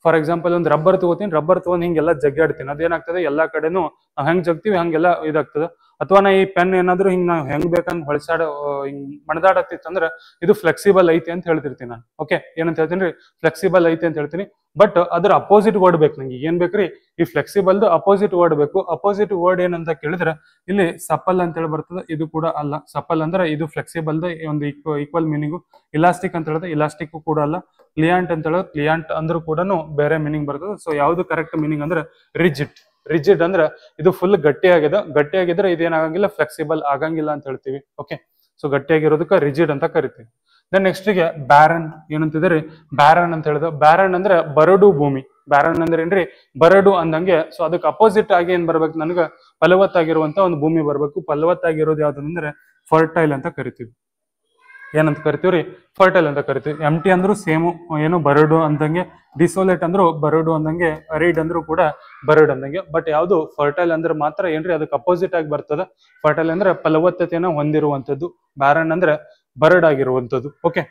ಫಾರ್ ಎಕ್ಸಾಂಪಲ್ ಒಂದು ರಬ್ಬರ್ ತಗೋತೀನಿ, ರಬ್ಬರ್ ತಗೊಂಡ್ ಹಿಂಗೆಲ್ಲ ಜಗ್ಗಾಡ್ತೀನಿ, ಅದೇನಾಗ್ತದೆ, ಎಲ್ಲಾ ಕಡೆನೂ ನಾವ್ ಹೆಂಗ್ ಜಗ್ತೀವಿ ಹಂಗೆಲ್ಲ ಇದಾಗ್ತದೆ. ಅಥವಾ ನಾ ಈ ಪೆನ್ ಏನಾದ್ರು ಹಿಂಗ್ ನಾವು ಹೆಂಗ್ ಬೇಕಂಗ್ ಹೊಳಸಾಡ ಹಿಂಗ್ ಮಣದಾಡತ್ತಿತ್ತಂದ್ರ ಇದು ಫ್ಲೆಕ್ಸಿಬಲ್ ಐತಿ ಅಂತ ಹೇಳ್ತಿರ್ತೀನಿ ನಾನು. ಓಕೆ, ಏನಂತ ಹೇಳ್ತೀನಿ ರೀ, ಫ್ಲೆಕ್ಸಿಬಲ್ ಐತಿ ಅಂತ ಹೇಳ್ತೀನಿ. ಬಟ್ ಅದ್ರ ಅಪೋಸಿಟ್ ವರ್ಡ್ ಬೇಕು ನಂಗೆ. ಏನ್ ಬೇಕ್ರಿ, ಈ ಫ್ಲೆಕ್ಸಿಬಲ್ದು ಅಪೋಸಿಟ್ ವರ್ಡ್ ಬೇಕು. ಅಪೋಸಿಟ್ ವರ್ಡ್ ಏನಂತ ಕೇಳಿದ್ರೆ ಇಲ್ಲಿ ಸಪಲ್ ಅಂತ ಹೇಳಿ ಬರ್ತದೆ, ಇದು ಕೂಡ ಅಲ್ಲ. ಸಪಲ್ ಅಂದ್ರೆ ಇದು ಫ್ಲೆಕ್ಸಿಬಲ್ ಒಂದು ಈಕ್ವಲ್ ಮೀನಿಂಗು. ಇಲಾಸ್ಟಿಕ್ ಅಂತ ಹೇಳಿದ್ರೆ ಇಲಾಸ್ಟಿಕ್ ಕೂಡ ಅಲ್ಲ. ಕ್ಲಿಯಾಂಟ್ ಅಂತ ಹೇಳಿದ್ರೆ ಕ್ಲಿಯಾಂಟ್ ಅಂದ್ರೂ ಕೂಡ ಬೇರೆ ಮೀನಿಂಗ್ ಬರ್ತದೆ. ಸೊ ಯಾವ್ದು ಕರೆಕ್ಟ್ ಮೀನಿಂಗ್ ಅಂದ್ರೆ ರಿಜಿಡ್. ರಿಜಿಡ್ ಅಂದ್ರೆ ಇದು ಫುಲ್ ಗಟ್ಟಿಯಾಗಿದ್ರೆ ಇದೇನಾಗಂಗಿಲ್ಲ, ಫ್ಲೆಕ್ಸಿಬಲ್ ಆಗಂಗಿಲ್ಲ ಅಂತ ಹೇಳ್ತೀವಿ. ಓಕೆ, ಸೊ ಗಟ್ಟಿಯಾಗಿರೋದಕ್ಕೆ ರಿಜಿಡ್ ಅಂತ ಕರಿತೀವಿ. ದೆನ್ ನೆಕ್ಸ್ಟ್ಗೆ ಬ್ಯಾರನ್ ಏನಂತಿದ್ರಿ, ಬ್ಯಾರನ್ ಅಂತ ಹೇಳಿದ. ಬ್ಯಾರನ್ ಅಂದ್ರೆ ಬರಡು ಭೂಮಿ. ಬ್ಯಾರನ್ ಅಂದ್ರೆ ಏನ್ರಿ, ಬರಡು ಅಂದಂಗೆ. ಸೊ ಅದಕ್ಕೆ ಅಪೋಸಿಟ್ ಆಗಿ ಏನ್ ಬರ್ಬೇಕು, ನನಗೆ ಫಲವತ್ತಾಗಿರುವಂತ ಒಂದು ಭೂಮಿ ಬರ್ಬೇಕು. ಫಲವತ್ತಾಗಿರೋದು ಯಾವ್ದಂದ್ರೆ ಫರ್ಟೈಲ್ ಅಂತ ಕರಿತೀವಿ. ಏನಂತ ಕರಿತೀವ್ರಿ, ಫರ್ಟೈಲ್ ಅಂತ ಕರಿತೀವಿ. ಎಂಟಿ ಅಂದ್ರೂ ಸೇಮ್, ಏನು ಬರಡು ಅಂದಂಗೆ. ಡಿಸೋಲೇಟ್ ಅಂದ್ರು ಬರಡು ಅಂದಂಗೆ. ಅರಿಡ್ ಅಂದ್ರೂ ಕೂಡ ಬರಡು ಅಂದಂಗೆ. ಬಟ್ ಯಾವ್ದು ಫರ್ಟೈಲ್ ಅಂದ್ರೆ ಮಾತ್ರ ಏನ್ರಿ ಅದಕ್ಕೆ ಅಪೋಸಿಟ್ ಆಗಿ ಬರ್ತದ. ಫರ್ಟೈಲ್ ಅಂದ್ರೆ ಫಲವತ್ತತೆಯನ್ನ ಹೊಂದಿರುವಂತದ್ದು, ಬ್ಯಾರನ್ ಅಂದ್ರೆ ಬರಡಾಗಿರುವಂತದ್ದು. ಓಕೆ,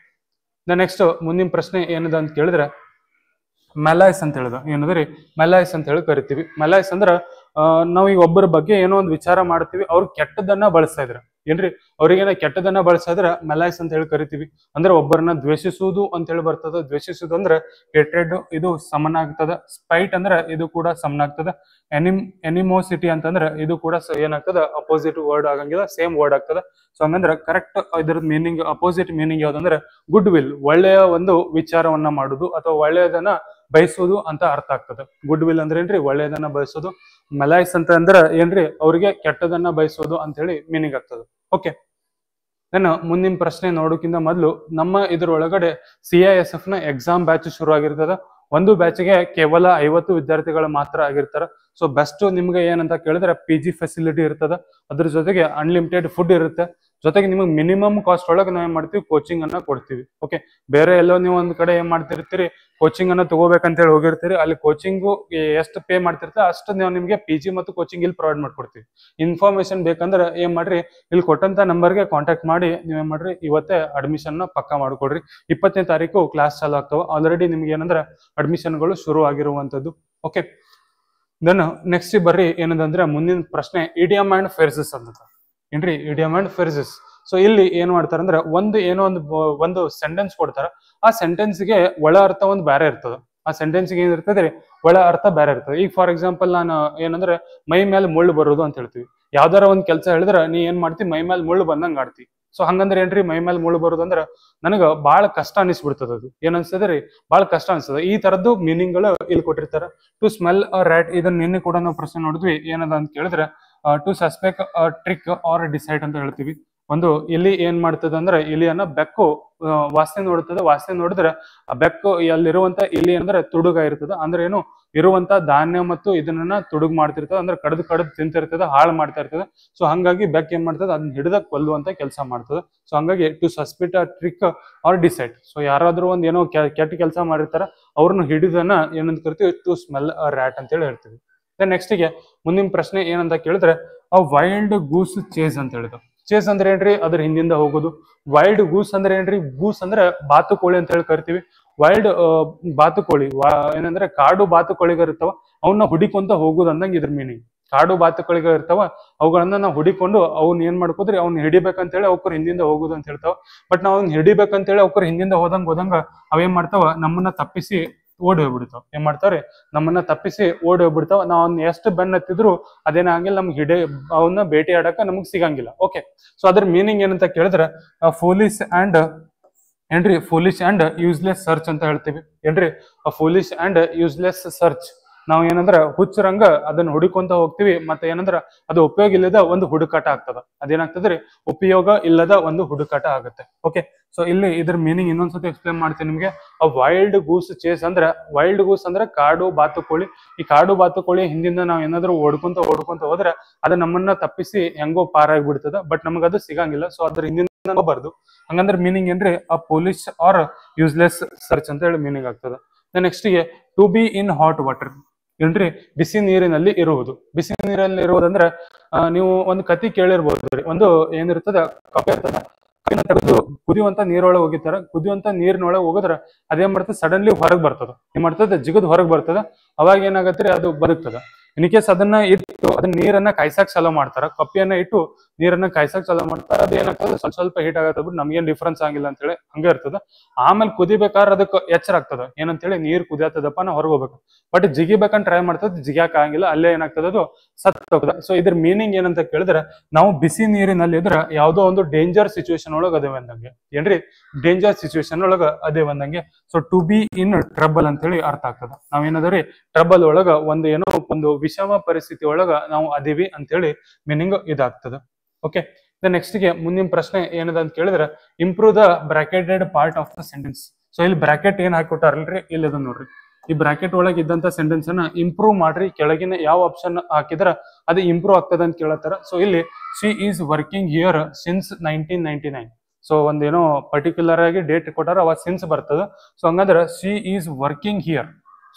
ನೆಕ್ಸ್ಟ್ ಮುಂದಿನ ಪ್ರಶ್ನೆ ಏನದ ಅಂತ ಕೇಳಿದ್ರೆ ಮೆಲೈಸ್ ಅಂತ ಹೇಳಿದ. ಏನದ್ರಿ, ಮೆಲೈಸ್ ಅಂತ ಹೇಳಿ ಕರಿತೀವಿ. ಮೆಲೈಸ್ ಅಂದ್ರ ನಾವ್ ಈಗ ಒಬ್ಬರ ಬಗ್ಗೆ ಏನೋ ಒಂದು ವಿಚಾರ ಮಾಡ್ತೀವಿ, ಅವ್ರು ಕೆಟ್ಟದನ್ನ ಬಳಸ್ತಾ ಇದ್ರ ಏನ್ರಿ, ಅವ್ರಿಗೇನ ಕೆಟ್ಟದನ್ನ ಬಳಸಿದ್ರ ಮೆಲೈಸ್ ಅಂತ ಹೇಳಿ ಕರಿತೀವಿ. ಅಂದ್ರೆ ಒಬ್ಬರನ್ನ ದ್ವೇಷಿಸುವುದು ಅಂತ ಹೇಳಿ ಬರ್ತದ. ದ್ವೇಷಿಸುವುದು ಅಂದ್ರೆ ಹೇಟ್ರೆಡ್, ಇದು ಸಮನಾಗ್ತದ. ಸ್ಪೈಟ್ ಅಂದ್ರೆ ಇದು ಕೂಡ ಸಮನಾಗ್ತದ. ಎನಿಮೋಸಿಟಿ ಅಂತಂದ್ರೆ ಇದು ಕೂಡ ಏನಾಗ್ತದ, ಅಪೋಸಿಟ್ ವರ್ಡ್ ಆಗಂಗಿಲ್ಲ, ಸೇಮ್ ವರ್ಡ್ ಆಗ್ತದ. ಸೊ ಹಂಗಂದ್ರೆ ಕರೆಕ್ಟ್ ಇದ್ರ ಮೀನಿಂಗ್, ಅಪೋಸಿಟ್ ಮೀನಿಂಗ್ ಯಾವ್ದಂದ್ರೆ ಗುಡ್ ವಿಲ್, ಒಳ್ಳೆಯ ಒಂದು ವಿಚಾರವನ್ನ ಮಾಡುದು ಅಥವಾ ಒಳ್ಳೆಯದನ್ನ ಬಯಸೋದು ಅಂತ ಅರ್ಥ ಆಗ್ತದೆ. ಗುಡ್ ವಿಲ್ ಅಂದ್ರೆ ಏನ್ರಿ, ಒಳ್ಳೆಯದನ್ನ ಬಯಸೋದು. ಮೆಲೈಸ್ ಅಂತ ಅಂದ್ರೆ ಏನ್ರಿ, ಅವ್ರಿಗೆ ಕೆಟ್ಟದನ್ನ ಬಯಸೋದು ಅಂತ ಹೇಳಿ ಮೀನಿಂಗ್ ಆಗ್ತದೆ. ಓಕೆ, ನಾನು ಮುಂದಿನ ಪ್ರಶ್ನೆ ನೋಡೋಕ್ಕಿಂತ ಮೊದಲು ನಮ್ಮ ಇದ್ರೊಳಗಡೆ CISF ನ ಎಕ್ಸಾಮ್ ಬ್ಯಾಚ್ ಶುರು ಆಗಿರ್ತದ. ಒಂದು ಬ್ಯಾಚ್ಗೆ ಕೇವಲ 50 ವಿದ್ಯಾರ್ಥಿಗಳು ಮಾತ್ರ ಆಗಿರ್ತಾರ. ಸೊ ಬೆಸ್ಟ್ ನಿಮ್ಗೆ ಏನಂತ ಕೇಳಿದ್ರೆ PG ಫೆಸಿಲಿಟಿ ಇರ್ತದ. ಅದ್ರ ಜೊತೆಗೆ ಅನ್ಲಿಮಿಟೆಡ್ ಫುಡ್ ಇರುತ್ತೆ. ಜೊತೆಗೆ ನಿಮಗೆ ಮಿನಿಮಮ್ ಕಾಸ್ಟ್ ಒಳಗೆ ನಾವು ಏನ್ ಮಾಡ್ತೀವಿ, ಕೋಚಿಂಗ್ ಅನ್ನ ಕೊಡ್ತೀವಿ. ಓಕೆ, ಬೇರೆ ಎಲ್ಲೋ ನೀವು ಒಂದ್ ಕಡೆ ಏನ್ ಮಾಡ್ತಿರ್ತೀರಿ, ಕೋಚಿಂಗ್ ಅನ್ನ ತಗೋಬೇಕಂತ ಹೇಳಿ ಹೋಗಿರ್ತೀರಿ, ಅಲ್ಲಿ ಕೋಚಿಂಗು ಎಷ್ಟು ಪೇ ಮಾಡ್ತಿರ್ತೀವಿ ಅಷ್ಟು ನಾವು ನಿಮ್ಗೆ PG ಮತ್ತು ಕೋಚಿಂಗ್ ಇಲ್ಲಿ ಪ್ರೊವೈಡ್ ಮಾಡ್ಕೊಡ್ತೀವಿ. ಇನ್ಫಾರ್ಮೇಶನ್ ಬೇಕಂದ್ರೆ ಏನ್ ಮಾಡ್ರಿ, ಇಲ್ಲಿ ಕೊಟ್ಟಂತ ನಂಬರ್ಗೆ ಕಾಂಟ್ಯಾಕ್ಟ್ ಮಾಡಿ ನೀವೇನ್ ಮಾಡ್ರಿ, ಇವತ್ತೇ ಅಡ್ಮಿಷನ್ ಪಕ್ಕಾ ಮಾಡ್ಕೊಡ್ರಿ. 20ನೇ ತಾರೀಕು ಕ್ಲಾಸ್ ಚಾಲು ಆಗ್ತಾವ. ಆಲ್ರೆಡಿ ನಿಮ್ಗೆ ಏನಂದ್ರೆ ಅಡ್ಮಿಷನ್ಗಳು ಶುರು ಆಗಿರುವಂತದ್ದು. ಓಕೆ, ದೆನ್ ನೆಕ್ಸ್ಟ್ ಬರ್ರಿ ಏನದಂದ್ರೆ ಮುಂದಿನ ಪ್ರಶ್ನೆ ಇಡಿಯಮ್ ಅಂಡ್ ಫ್ರೇಸಸ್ ಅಂತ ಏನ್ರಿ, ಇಡಿಯಮ್ ಅಂಡ್ ಫ್ರೇಸಸ್. ಸೊ ಇಲ್ಲಿ ಏನ್ ಮಾಡ್ತಾರ ಅಂದ್ರೆ ಒಂದು ಸೆಂಟೆನ್ಸ್ ಕೊಡ್ತಾರ. ಆ ಸೆಂಟೆನ್ಸ್ಗೆ ಒಳ ಅರ್ಥ ಒಂದು ಬೇರೆ ಇರ್ತದ. ಆ ಸೆಂಟೆನ್ಸ್ಗೆ ಏನಿರ್ತದೆ ರೀ, ಒಳ ಅರ್ಥ ಬೇರೆ ಇರ್ತದೆ. ಈಗ ಫಾರ್ ಎಕ್ಸಾಂಪಲ್ ನಾನು ಏನಂದ್ರೆ ಮೈ ಮೇಲೆ ಮುಳ್ಳು ಬರೋದು ಅಂತ ಹೇಳ್ತೀವಿ. ಯಾವ್ದಾರ ಒಂದ್ ಕೆಲಸ ಹೇಳಿದ್ರೆ ನೀ ಏನ್ ಮಾಡ್ತಿ, ಮೈ ಮೇಲೆ ಮುಳ್ಳು ಬಂದಂಗ ಆಡ್ತಿ. ಸೊ ಹಂಗಂದ್ರೆ ಏನ್ರಿ, ಮೈ ಮೇಲೆ ಮುಳ್ಳು ಬರೋದು ಅಂದ್ರೆ ನನಗ ಬಹಳ ಕಷ್ಟ ಅನಿಸ್ಬಿಡ್ತದ. ಅದು ಏನ್ ಅನ್ಸ್ತದೆ ರೀ, ಬಹಳ ಕಷ್ಟ ಅನ್ಸ್ತದೆ. ಈ ತರದ್ದು ಮೀನಿಂಗ್ ಗಳು ಇಲ್ಲಿ ಕೊಟ್ಟಿರ್ತಾರ. ಟು ಸ್ಮೆಲ್ ಅ ರ್ಯಾಟ್, ಇದನ್ನ ನಿನ್ನೆ ಕೂಡ ನಾವು ಪ್ರಶ್ನೆ ನೋಡಿದ್ವಿ. ಏನದ ಅಂತ ಕೇಳಿದ್ರೆ to suspect trick or decide ಅಂತ ಹೇಳ್ತೀವಿ. ಒಂದು ಇಲಿ ಏನ್ ಮಾಡ್ತದ ಅಂದ್ರೆ, ಇಲಿಯನ್ನ ಬೆಕ್ಕು ವಾಸನೆ ನೋಡ್ತದೆ. ವಾಸನೆ ನೋಡಿದ್ರೆ ಆ ಬೆಕ್ಕು ಅಲ್ಲಿರುವಂತ ಇಲಿ ಅಂದ್ರೆ ತುಡುಗ ಇರ್ತದ. ಅಂದ್ರೆ ಏನು, ಇರುವಂತ ಧಾನ್ಯ ಮತ್ತು ಇದನ್ನ ತುಡುಗ್ ಮಾಡ್ತಿರ್ತದೆ. ಅಂದ್ರೆ ಕಡ್ದು ತಿಂತಿರ್ತದೆ, ಹಾಳು ಮಾಡ್ತಾ ಇರ್ತದೆ. ಸೊ ಹಂಗಾಗಿ ಬೆಕ್ ಏನ್ ಮಾಡ್ತದೆ, ಅದನ್ನ ಹಿಡಿದ ಕೊಲ್ಲುವಂತ ಕೆಲಸ ಮಾಡ್ತದೆ. ಸೊ ಹಂಗಾಗಿ to suspect trick or decide. So ಯಾರಾದ್ರೂ ಒಂದ್ ಏನೋ ಕೆಟ್ಟ ಕೆಲಸ ಮಾಡಿರ್ತಾರ, ಅವ್ರನ್ನ ಹಿಡಿದನ್ನ ಏನಂತ ಕರಿತೀವಿ, ಟು ಸ್ಮೆಲ್ ಅ ರ್ಯಾಟ್ ಅಂತ ಹೇಳಿ ಹೇಳ್ತೀವಿ. ನೆಕ್ಸ್ಟ್ ಗೆ ಮುಂದಿನ ಪ್ರಶ್ನೆ ಏನಂತ ಕೇಳಿದ್ರೆ ಆ ವೈಲ್ಡ್ ಗೂಸ್ ಚೇಸ್ ಅಂತ ಹೇಳಿದ್ರು. ಚೇಸ್ ಅಂದ್ರೆ ಏನ್ರಿ, ಅದ್ರ ಹಿಂದಿಂದ ಹೋಗೋದು. ವೈಲ್ಡ್ ಗೂಸ್ ಅಂದ್ರೆ ಏನ್ರಿ, ಗೂಸ್ ಅಂದ್ರೆ ಬಾತುಕೋಳಿ ಅಂತ ಹೇಳಿ ಕರಿತೀವಿ. ವೈಲ್ಡ್ ಬಾತುಕೋಳಿ ಏನಂದ್ರೆ ಕಾಡು ಬಾತುಕೋಳಿಗಳು ಇರ್ತಾವ, ಅವನ್ನ ಹುಡಿಕೊಂತ ಹೋಗುದು ಅಂದಂಗ ಇದ್ರ ಮೀನಿಂಗ್. ಕಾಡು ಬಾತುಕೋಳಿಗಳು ಇರ್ತಾವ, ಅವುಗಳನ್ನ ನಾವು ಹುಡಿಕೊಂಡು ಅವ್ನ ಏನ್ ಮಾಡ್ಕೋದ್ರಿ, ಅವ್ನ ಹಿಡಿಬೇಕಂತೇಳಿ ಅವ್ರ ಹಿಂದಿಂದ ಹೋಗುದು ಅಂತ ಹೇಳ್ತಾವ. ಬಟ್ ನಾವ್ ಅವ್ನ ಹಿಡಿಬೇಕಂತೇಳಿ ಅವ್ರ ಹಿಂದಿಂದ ಹೋದಂಗ ಅವೇನ್ ಮಾಡ್ತಾವ, ನಮ್ಮನ್ನ ತಪ್ಪಿಸಿ ಓಡಿ ಹೋಗ್ಬಿಡ್ತಾವ. ಏನ್ ಮಾಡ್ತಾವ್ರಿ, ನಮ್ಮನ್ನ ತಪ್ಪಿಸಿ ಓಡಿ ಹೋಗ್ಬಿಡ್ತಾವ. ನಾವ್ ಅವ್ನ ಎಷ್ಟು ಬೆನ್ನತ್ತಿದ್ರು ಅದೇನಾಗಿಲ್ಲ, ನಮ್ಗೆ ಅವನ್ನ ಭೇಟಿ ಆಡಕ ನಮಗ್ ಸಿಗಂಗಿಲ್ಲ. ಓಕೆ, ಸೊ ಅದ್ರ ಮೀನಿಂಗ್ ಏನಂತ ಕೇಳಿದ್ರೆ ಫೂಲಿಶ್ ಅಂಡ್ ಏನ್ರಿ, ಫೂಲಿಶ್ ಅಂಡ್ ಯೂಸ್ಲೆಸ್ ಸರ್ಚ್ ಅಂತ ಹೇಳ್ತೀವಿ. ಏನ್ರಿ, ಫೂಲಿಶ್ ಅಂಡ್ ಯೂಸ್ಲೆಸ್ ಸರ್ಚ್. ನಾವ್ ಏನಂದ್ರ ಹುಚ್ಚರಂಗ ಅದನ್ನ ಹುಡುಕೊಂತ ಹೋಗ್ತಿವಿ. ಮತ್ತೆ ಏನಂದ್ರ ಅದು ಉಪಯೋಗ ಇಲ್ಲದ ಒಂದು ಹುಡುಕಾಟ ಆಗ್ತದ. ಅದೇನಾಗ್ತದ್ರಿ, ಉಪಯೋಗ ಇಲ್ಲದ ಒಂದು ಹುಡುಕಾಟ ಆಗುತ್ತೆ. ಓಕೆ, ಸೊ ಇಲ್ಲಿ ಇದ್ರ ಮೀನಿಂಗ್ ಇನ್ನೊಂದ್ಸತಿ ಎಕ್ಸ್ಪ್ಲೇನ್ ಮಾಡ್ತೀನಿ ನಿಮ್ಗೆ. ಆ ವೈಲ್ಡ್ ಗೂಸ್ ಚೇಸ್ ಅಂದ್ರೆ, ವೈಲ್ಡ್ ಗೂಸ್ ಅಂದ್ರೆ ಕಾಡು ಬಾತುಕೋಳಿ. ಈ ಕಾಡು ಬಾತುಕೋಳಿ ಹಿಂದಿಂದ ನಾವ್ ಏನಾದ್ರು ಓಡ್ಕೊಂತ ಹೋದ್ರೆ ಅದು ನಮ್ಮನ್ನ ತಪ್ಪಿಸಿ ಹೆಂಗೋ ಪಾರಾಗ್ಬಿಡ್ತದ. ಬಟ್ ನಮಗದು ಸಿಗಂಗಿಲ್ಲ. ಸೊ ಅದ್ರ ಹಿಂದಿಂದ ಹೋಗ್ಬಾರ್ದು. ಹಂಗಂದ್ರೆ ಮೀನಿಂಗ್ ಏನ್ರಿ, ಆ ಪೊಲೀಸ್ ಆರ್ ಯೂಸ್ಲೆಸ್ ಸರ್ಚ್ ಅಂತ ಹೇಳಿ ಮೀನಿಂಗ್ ಆಗ್ತದ. ನೆಕ್ಸ್ಟ್ ಗೆ to be in hot water ಏನ್ರಿ, ಬಿಸಿ ನೀರಿನಲ್ಲಿ ಇರುವುದು. ಬಿಸಿ ನೀರಲ್ಲಿ ಇರುವುದಂದ್ರೆ ನೀವು ಒಂದು ಕತಿ ಕೇಳಿರ್ಬೋದು. ಒಂದು ಏನಿರ್ತದ, ಕಪ್ಪೆ ಇರ್ತದ, ತೆಗೆದು ಕುದಿಯುವಂತ ನೀರೊಳಗೆ ಹೋಗಿರ್ತಾರ. ಕುದಿಯುವಂತ ನೀರಿನೊಳಗೆ ಹೋಗಿದ್ರ ಅದೇನ್ ಮಾಡ್ತದೆ, ಸಡನ್ಲಿ ಹೊರಗೆ ಬರ್ತದ. ಏನ್ ಮಾಡ್ತದೆ, ಜಿಗದ್ ಹೊರಗೆ ಬರ್ತದ. ಅವಾಗ ಏನಾಗತ್ರಿ, ಅದು ಬದುಕ್ತದ. ಇನ್ ಕೇಸ್ ಅದನ್ನ ಇಟ್ಟು ಅದನ್ನ ನೀರನ್ನ ಕಾಯ್ಸಕ್ ಚಾಲೂ ಮಾಡ್ತಾರ, ಕಪ್ಪಿಯನ್ನ ಇಟ್ಟು ನೀರನ್ನ ಕಾಯ್ಸಕ್ ಚಾಲೂ ಮಾಡ್ತಾರ, ಅದೇನಾಗ್ತದೆ ಸ್ವಲ್ಪ ಸ್ವಲ್ಪ ಹೀಟ್ ಆಗತ್ತೆ ಬಿಟ್ಟು ನಮ್ಗೇನ್ ಡಿಫ್ರೆನ್ಸ್ ಆಗಿಲ್ಲ ಅಂತ ಹೇಳಿ ಹಂಗೆ ಇರ್ತದ. ಆಮೇಲೆ ಕುದಿಬೇಕಾದ್ರೆ ಅದಕ್ಕೆ ಎಚ್ಚರ ಆಗ್ತದ, ಏನಂತೇಳಿ ನೀರ್ ಕುದಿಯತ್ತದಪ್ಪ ನಾ ಹೊರಗೆ ಹೋಗ್ಬೇಕು. ಬಟ್ ಜಿಗಿಬೇಕಂತ ಟ್ರೈ ಮಾಡ್ತದ, ಜಿಗಿಯಾಕ ಆಗಿಲ್ಲ, ಅಲ್ಲೇ ಏನಾಗ್ತದ ಅದು ಸತ್ ಹೋಗ್ತದ. ಸೊ ಇದ್ರ ಮೀನಿಂಗ್ ಏನಂತ ಕೇಳಿದ್ರೆ, ನಾವು ಬಿಸಿ ನೀರಿನಲ್ಲಿ ಇದ್ರ ಯಾವ್ದೋ ಒಂದು ಡೇಂಜರ್ ಸಿಚುವೇಶನ್ ಒಳಗ ಅದೇ ಬಂದಂಗೆ, ಏನ್ರಿ ಡೇಂಜರ್ ಸಿಚುವೇಶನ್ ಒಳಗ ಅದೇ ಬಂದಂಗೆ. So to be in trouble ಅಂತ ಹೇಳಿ ಅರ್ಥ ಆಗ್ತದ. ನಾವೇನದ್ರಿ ಟ್ರಬಲ್ ಒಳಗ ಒಂದು ವಿಷಮ ಪರಿಸ್ಥಿತಿ ಒಳಗ ನಾವು ಅದೀವಿ ಅಂತ ಹೇಳಿ ಮೀನಿಂಗ್ ಇದಾಗ್ತದ. ಓಕೆ, ನೆಕ್ಸ್ಟ್ ಗೆ ಮುಂದಿನ ಪ್ರಶ್ನೆ ಏನದ ಅಂತ ಕೇಳಿದ್ರೆ, improve the bracketed part of the sentence. So ಇಲ್ಲಿ ಬ್ರಾಕೆಟ್ ಏನ್ ಹಾಕೊಟ್ಟಾರಲ್ರಿ, ಇಲ್ಲಿ ಅದನ್ನ ನೋಡ್ರಿ. ಈ ಬ್ರಾಕೆಟ್ ಒಳಗೆ ಇದ್ದಂತ ಸೆಂಟೆನ್ಸ್ ಅನ್ನ ಇಂಪ್ರೂವ್ ಮಾಡ್ರಿ, ಕೆಳಗಿನ ಯಾವ ಆಪ್ಷನ್ ಹಾಕಿದ್ರ ಅದು ಇಂಪ್ರೂವ್ ಆಗ್ತದ ಅಂತ ಕೇಳತ್ತಾರ. ಸೊ ಇಲ್ಲಿ she is working here since 1999. So ಒಂದೇನೋ ಪರ್ಟಿಕ್ಯುಲರ್ ಆಗಿ ಡೇಟ್ ಕೊಟ್ಟಾರ, ಅವಾಗ ಸಿನ್ಸ್ ಬರ್ತದ. ಸೊ ಹಂಗಂದ್ರೆ she is working here.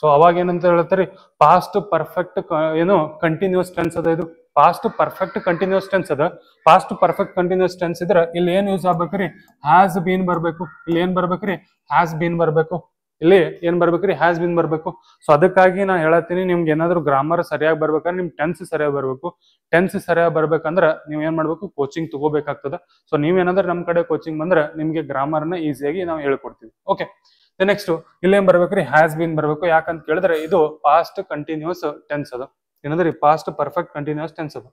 So ಅವಾಗ ಏನಂತ ಹೇಳ್ತಾರೆ, ಪಾಸ್ಟ್ ಪರ್ಫೆಕ್ಟ್ ಏನು ಕಂಟಿನ್ಯೂಸ್ ಟೆನ್ಸ್ ಅದ. ಇದು ಪಾಸ್ಟ್ ಪರ್ಫೆಕ್ಟ್ ಕಂಟಿನ್ಯೂಸ್ ಟೆನ್ಸ್ ಅದ. ಪಾಸ್ಟ್ ಪರ್ಫೆಕ್ಟ್ ಕಂಟಿನ್ಯೂಸ್ ಟೆನ್ಸ್ ಇದ್ರ ಇಲ್ಲಿ ಏನ್ ಯೂಸ್ ಆಗ್ಬೇಕ್ರಿ, ಹ್ಯಾಸ್ ಬೀನ್ ಬರ್ಬೇಕು. ಇಲ್ಲಿ ಏನ್ ಬರ್ಬೇಕ್ರಿ, ಹ್ಯಾಸ್ ಬೀನ್ ಬರ್ಬೇಕು. ಇಲ್ಲಿ ಏನ್ ಬರ್ಬೇಕ್ರಿ, ಹ್ಯಾಸ್ ಬೀನ್ ಬರ್ಬೇಕು. ಸೊ ಅದಕ್ಕಾಗಿ ನಾ ಹೇಳತ್ತೀನಿ, ನಿಮ್ಗೆ ಏನಾದ್ರು ಗ್ರಾಮರ್ ಸರಿಯಾಗಿ ಬರ್ಬೇಕಂದ್ರೆ ನಿಮ್ ಟೆನ್ಸ್ ಸರಿಯಾಗಿ ಬರ್ಬೇಕು. ಟೆನ್ಸ್ ಸರಿಯಾಗಿ ಬರ್ಬೇಕಂದ್ರ ನೀವ್ ಏನ್ ಮಾಡ್ಬೇಕು, ಕೋಚಿಂಗ್ ತಗೋಬೇಕಾಗ್ತದ. ಸೊ ನೀವೇನಾದ್ರೂ ನಮ್ ಕಡೆ ಕೋಚಿಂಗ್ ಬಂದ್ರೆ ನಿಮ್ಗೆ ಗ್ರಾಮರ್ನ ಈಸಿಯಾಗಿ ನಾವು ಹೇಳ್ಕೊಡ್ತೀವಿ. ಓಕೆ, ನೆಕ್ಸ್ಟ್ ಇಲ್ಲಿ ಏನ್ ಬರ್ಬೇಕ್ರಿ, ಹ್ಯಾಸ್ ಬೀನ್ ಬರ್ಬೇಕು. ಯಾಕಂತ ಕೇಳಿದ್ರೆ ಇದು ಪಾಸ್ಟ್ ಕಂಟಿನ್ಯೂಸ್ ಟೆನ್ಸ್ ಅದ, ಏನಂದ್ರಿ ಪಾಸ್ಟ್ ಪರ್ಫೆಕ್ಟ್ ಕಂಟಿನ್ಯೂಸ್ ಟೆನ್ಸ್ ಅದ.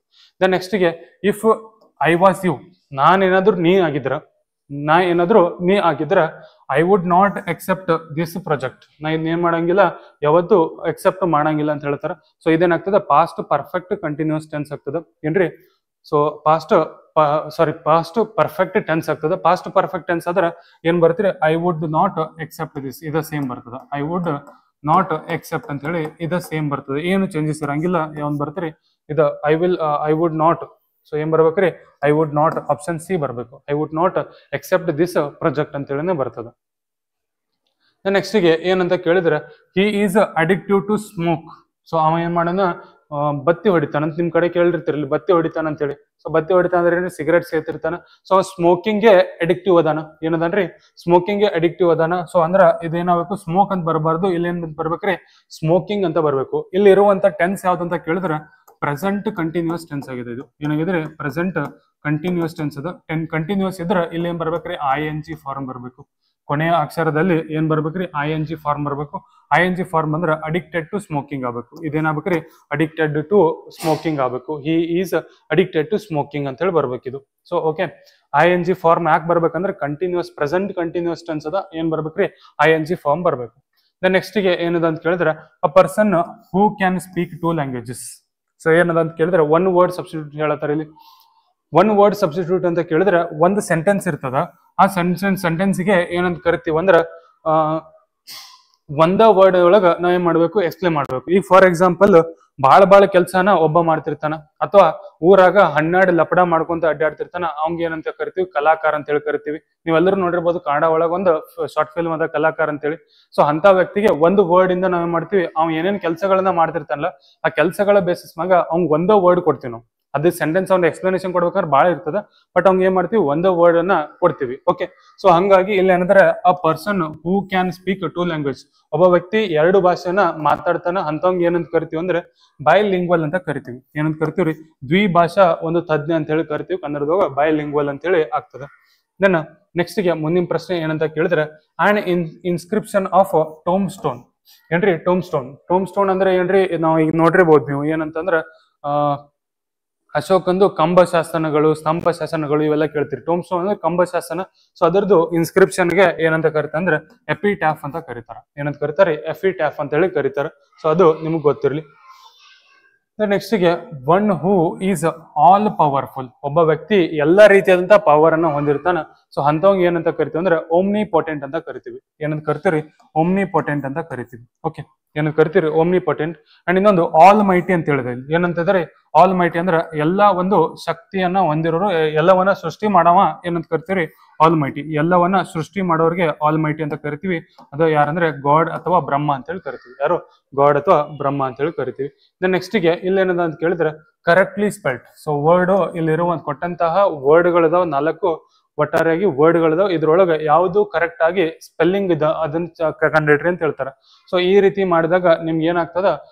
ನೆಕ್ಸ್ಟ್ ಗೆ ಇಫ್ ಐ ವಾಸ್ ಯು, ನಾನೇನಾದ್ರೂ ನೀ ಆಗಿದ್ರ I would not accept this project. ನಾ ಇದನ್ನೇನ್ ಮಾಡಂಗಿಲ್ಲ, ಯಾವತ್ತು ಎಕ್ಸೆಪ್ಟ್ ಮಾಡಂಗಿಲ್ಲ ಅಂತ ಹೇಳ್ತಾರ. ಸೊ ಇದೇನಾಗ್ತದ, ಪಾಸ್ಟ್ ಪರ್ಫೆಕ್ಟ್ ಕಂಟಿನ್ಯೂಸ್ ಟೆನ್ಸ್ ಆಗ್ತದ, ಏನ್ರಿ. ಸೊ ಪಾಸ್ಟ್ ಪರ್ಫೆಕ್ಟ್ ಟೆನ್ಸ್ ಆಗ್ತದ. ಪಾಸ್ಟ್ ಪರ್ಫೆಕ್ಟ್ ಟೆನ್ಸ್ ಆದ್ರೆ ಏನ್ ಬರ್ತೀರಿ, I would not accept this, ಇದ ಸೇಮ್ ಬರ್ತದ. ಐ ವುಡ್ ನಾಟ್ ಎಕ್ಸೆಪ್ಟ್ ಅಂತ ಹೇಳಿ ಇದ ಸೇಮ್ ಬರ್ತದೆ, ಏನು ಚೇಂಜಸ್ ಇರಂಗಿಲ್ಲ. ಯಾವ್ದು ಬರ್ತೀರಿ, ಇದ ಐ ವುಡ್ ನಾಟ್. ಸೊ ಏನ್ ಬರ್ಬೇಕ್ರಿ, I would not, option c ಬರ್ಬೇಕು. I would not accept this project ಅಂತ ಹೇಳಿನೇ ಬರ್ತದ. ನೆಕ್ಸ್ಟ್ ಗೆ ಏನಂತ ಕೇಳಿದ್ರೆ, he is addictive to smoke. So ಅವ ಏನ್ ಮಾಡೋಣ, ಬತ್ತಿ ಹೊಡಿತಾನಂತ. ನಿಮ್ ಕಡೆ ಕೇಳಿರ್ತಿರ್ಲಿ ಬತ್ತಿ ಹೊಡಿತಾನ ಅಂತ ಹೇಳಿ. ಸೊ ಬತ್ತಿ ಹೊಡಿತಾನ ಅಂದ್ರೆ ಏನ್ರಿ, ಸಿಗರೇಟ್ ಸೇತಿರ್ತಾನ. ಸೊ ಸ್ಮೋಕಿಂಗ್ ಗೆ ಅಡಿಕ್ಟಿವ್ ಅದಾನ, ಏನದನ್ರಿ, ಸ್ಮೋಕಿಂಗ್ ಗೆ ಅಡಿಕ್ಟಿವ್ ಅದಾನ. ಸೊ ಅಂದ್ರ ಇದೇನಾಗಬೇಕು, ಸ್ಮೋಕ್ ಅಂತ ಬರಬಾರ್ದು, ಇಲ್ಲಿ ಏನ್ ಬರ್ಬೇಕ್ರಿ, ಸ್ಮೋಕಿಂಗ್ ಅಂತ ಬರ್ಬೇಕು. ಇಲ್ಲಿ ಇರುವಂತ ಟೆನ್ಸ್ ಯಾವ್ದಂತ ಕೇಳಿದ್ರೆ ಪ್ರೆಸೆಂಟ್ ಕಂಟಿನ್ಯೂಸ್ ಟೆನ್ಸ್ ಆಗಿದೆ. ಇದು ಏನಾಗಿದ್ರೆ ಪ್ರೆಸೆಂಟ್ ಕಂಟಿನ್ಯೂಸ್ ಟೆನ್ಸ್ ಅದ. ಕಂಟಿನ್ಯೂಸ್ ಇದ್ರೆ ಇಲ್ಲಿ ಏನ್ ಬರ್ಬೇಕ್ರಿ, ING ಫಾರ್ಮ್ ಬರ್ಬೇಕು. ಕೊನೆಯ ಅಕ್ಷರದಲ್ಲಿ ಏನ್ ಬರ್ಬೇಕ್ರಿ, ING ಫಾರ್ಮ್ ಬರ್ಬೇಕು. ING ಫಾರ್ಮ್ ಅಂದ್ರೆ ಅಡಿಕ್ಟೆಡ್ ಟು ಸ್ಮೋಕಿಂಗ್ ಆಗ್ಬೇಕು. ಇದೇನಾಗ್ಬೇಕ್ರಿ, ಅಡಿಕ್ಟೆಡ್ ಟು ಸ್ಮೋಕಿಂಗ್ ಆಗ್ಬೇಕು. He is addicted to smoking ಅಂತ ಹೇಳಿ ಬರ್ಬೇಕಿದು. ಸೊ ಓಕೆ, ING ಫಾರ್ಮ್ ಯಾಕೆ ಬರ್ಬೇಕಂದ್ರೆ ಕಂಟಿನ್ಯೂಸ್ ಪ್ರೆಸೆಂಟ್ ಕಂಟಿನ್ಯೂಸ್ ಟೆನ್ಸ್ ಅದ, ಏನ್ ಬರ್ಬೇಕ್ರಿ, ING ಫಾರ್ಮ್ ಬರ್ಬೇಕು. ನೆಕ್ಸ್ಟ್ ಗೆ ಏನದ ಅಂತ ಕೇಳಿದ್ರೆ, a person who can speak 2 languages. So ಏನದ ಅಂತ ಕೇಳಿದ್ರೆ, ಒನ್ ವರ್ಡ್ ಸಬ್ಸ್ಟಿಟ್ಯೂಟ್ ಹೇಳತ್ತಾರ ಇಲ್ಲಿ. ಒನ್ ವರ್ಡ್ ಸಬ್ಸ್ಟಿಟ್ಯೂಟ್ ಅಂತ ಕೇಳಿದ್ರೆ ಒಂದು ಸೆಂಟೆನ್ಸ್ ಇರ್ತದ, ಆ ಸೆಂಟೆನ್ಸ್ಗೆ ಏನಂತ ಕರಿತೀವಿ ಅಂದ್ರ ಒಂದ ವರ್ಡ್ ಒಳಗ ನಾವ್ ಏನ್ ಮಾಡ್ಬೇಕು, ಎಕ್ಸ್ಪ್ಲೇನ್ ಮಾಡ್ಬೇಕು. ಈಗ ಫಾರ್ ಎಕ್ಸಾಂಪಲ್ ಬಾಳ ಕೆಲ್ಸನ ಒಬ್ಬ ಮಾಡ್ತಿರ್ತಾನ, ಅಥವಾ ಊರಾಗ 12 ಲಪಡ ಮಾಡ್ಕೊಂತ ಅಡ್ಡಾಡ್ತಿರ್ತಾನ, ಅವ್ಗೆ ಏನಂತ ಕರಿತೀವಿ, ಕಲಾಕಾರ ಅಂತ ಹೇಳಿ ಕರಿತೀವಿ. ನೀವೆಲ್ಲರೂ ನೋಡಿರ್ಬೋದು, ಕನ್ನಡ ಒಳಗ ಒಂದು ಶಾರ್ಟ್ ಫಿಲ್ಮ್ ಅದ ಕಲಾಕಾರ ಅಂತ ಹೇಳಿ. ಸೊ ಅಂತ ವ್ಯಕ್ತಿಗೆ ಒಂದು ವರ್ಡ್ ಇಂದ ನಾವೇನ್ ಮಾಡ್ತೀವಿ, ಅವ್ನ್ ಏನೇನ್ ಕೆಲಸಗಳನ್ನ ಮಾಡ್ತಿರ್ತಾನಲ್ಲ ಆ ಕೆಲಸಗಳ ಬೇಸಿಸ್ ಮ್ಯಾಗ ಅವ್ನ್ ಒಂದೋ ವರ್ಡ್ ಕೊಡ್ತೀವಿ ನಾವು. ಅದೇ ಸೆಂಟೆನ್ಸ್ ಅವ್ನ ಎಕ್ಸ್ಪ್ಲನೇಷನ್ ಕೊಡ್ಬೇಕಾದ್ರೆ ಬಾಳ ಇರ್ತದ, ಬಟ್ ಅವ್ಗೆ ಏನ್ ಮಾಡ್ತೀವಿ, ಒಂದೋ ವರ್ಡ್ ಅನ್ನ ಕೊಡ್ತೀವಿ. ಓಕೆ, ಸೊ ಹಂಗಾಗಿ ಇಲ್ಲಿ ಏನಂದ್ರೆ ಅ person who can speak 2 language. ಒಬ್ಬ ವ್ಯಕ್ತಿ 2 ಭಾಷೆನ ಮಾತಾಡ್ತಾನ, ಅಂತವ್ಗೆ ಏನಂತ ಕರಿತೀವಿ ಅಂದ್ರೆ ಬೈ ಲಿಂಗ್ವಲ್ ಅಂತ ಕರಿತೀವಿ. ಏನಂತ ಕರಿತೀವ್ರಿ, ದ್ವಿಭಾಷಾ ಒಂದು ತಜ್ಞ ಅಂತ ಹೇಳಿ ಕರಿತೀವಿ. ಕನ್ನಡದಾಗ ಬೈ ಲಿಂಗ್ವಲ್ ಅಂತ ಹೇಳಿ ಆಗ್ತದ. ದೆನ್ ನೆಕ್ಸ್ಟ್ ಗೆ ಮುಂದಿನ ಪ್ರಶ್ನೆ ಏನಂತ ಕೇಳಿದ್ರೆ, on inscription of tomb stone. ಏನ್ರಿ ಟೋಮ್ ಸ್ಟೋನ್ ಅಂದ್ರೆ ಏನ್ರಿ, ನಾವು ಈಗ ನೋಡಿರ್ಬೋದು ನೀವು. ಏನಂತಂದ್ರ ಅಶೋಕಂದು ಕಂಬ ಶಾಸನಗಳು, ಸ್ತಂಭ ಶಾಸನಗಳು ಇವೆಲ್ಲ ಕೇಳ್ತೀರಿ. ಟೋಮ್ ಸ್ಟೋನ್ ಅಂದ್ರೆ ಕಂಬ ಶಾಸನ. ಸೊ ಅದರದ್ದು ಇನ್ಸ್ಕ್ರಿಪ್ಷನ್ ಗೆ ಏನಂತ ಕರಿತಾರೆ ಅಂದ್ರೆ ಎಪಿಟ್ಯಾಫ್ ಅಂತ ಕರೀತಾರ. ಏನಂತ ಕರೀತಾರೆ, ಎಪಿಟ್ಯಾಫ್ ಅಂತ ಹೇಳಿ ಕರೀತಾರೆ. ಸೊ ಅದು ನಿಮ್ಗೆ ಗೊತ್ತಿರ್ಲಿ. ನೆಕ್ಸ್ಟ್ ಗೆ one who is all powerful. ಒಬ್ಬ ವ್ಯಕ್ತಿ ಎಲ್ಲಾ ರೀತಿಯಾದಂತ ಪವರ್ ಅನ್ನ ಹೊಂದಿರ್ತಾನ. ಸೊ ಅಂತವ್ಗೆ ಏನಂತ ಕರಿತೀವಿ ಅಂದ್ರೆ ಓಮ್ನಿ ಪೊಟೆಂಟ್ ಅಂತ ಕರಿತೀವಿ. ಏನಂತ ಕರಿತೀರಿ, ಓಮ್ನಿ ಪೊಟೆಂಟ್ ಅಂತ ಕರಿತೀವಿ. ಓಕೆ, ಏನಂತ ಕರಿತೀರಿ, ಓಮ್ನಿ ಪೊಟೆಂಟ್. ಅಂಡ್ ಇನ್ನೊಂದು ಆಲ್ ಮೈಟಿ ಅಂತ ಹೇಳಿದೆ. ಏನಂತಿದ್ರೆ ಆಲ್ ಮೈಟಿ ಅಂದ್ರೆ ಎಲ್ಲಾ ಒಂದು ಶಕ್ತಿಯನ್ನ ಹೊಂದಿರೋರು, ಎಲ್ಲವನ್ನ ಸೃಷ್ಟಿ ಮಾಡವ ಏನಂತ ಕರಿತೀರಿ, ಆಲ್ ಮೈಟಿ. ಎಲ್ಲವನ್ನ ಸೃಷ್ಟಿ ಮಾಡೋರಿಗೆ ಆಲ್ ಮೈಟಿ ಅಂತ ಕರಿತೀವಿ. ಅದು ಯಾರಂದ್ರೆ ಗಾಡ್ ಅಥವಾ ಬ್ರಹ್ಮ ಅಂತ ಹೇಳಿ ಕರಿತೀವಿ. ಯಾರು, ಗಾಡ್ ಅಥವಾ ಬ್ರಹ್ಮ ಅಂತ ಹೇಳಿ ಕರಿತೀವಿ. ನೆಕ್ಸ್ಟ್ ಗೆ ಇಲ್ಲಿ ಏನದ ಅಂತ ಕೇಳಿದ್ರೆ ಕರೆಕ್ಟ್ಲಿ ಸ್ಪೆಲ್ಟ್. ಸೊ ವರ್ಡ್ ಇಲ್ಲಿರುವಂತ ಕೊಟ್ಟಂತಹ ವರ್ಡ್ಗಳದಾವ 4 ಒಟ್ಟಾರೆಯಾಗಿ ವರ್ಡ್ಗಳಿದಾವೆ, ಇದ್ರೊಳಗೆ ಯಾವುದು ಕರೆಕ್ಟ್ ಆಗಿ ಸ್ಪೆಲ್ಲಿಂಗ್ ಇದ ಅದನ್ನ ಕಂಡಿಡ್ರಿ ಅಂತ ಹೇಳ್ತಾರೆ. ಸೊ ಈ ರೀತಿ ಮಾಡಿದಾಗ ನಿಮ್ಗೆ ಏನಾಗ್ತದ,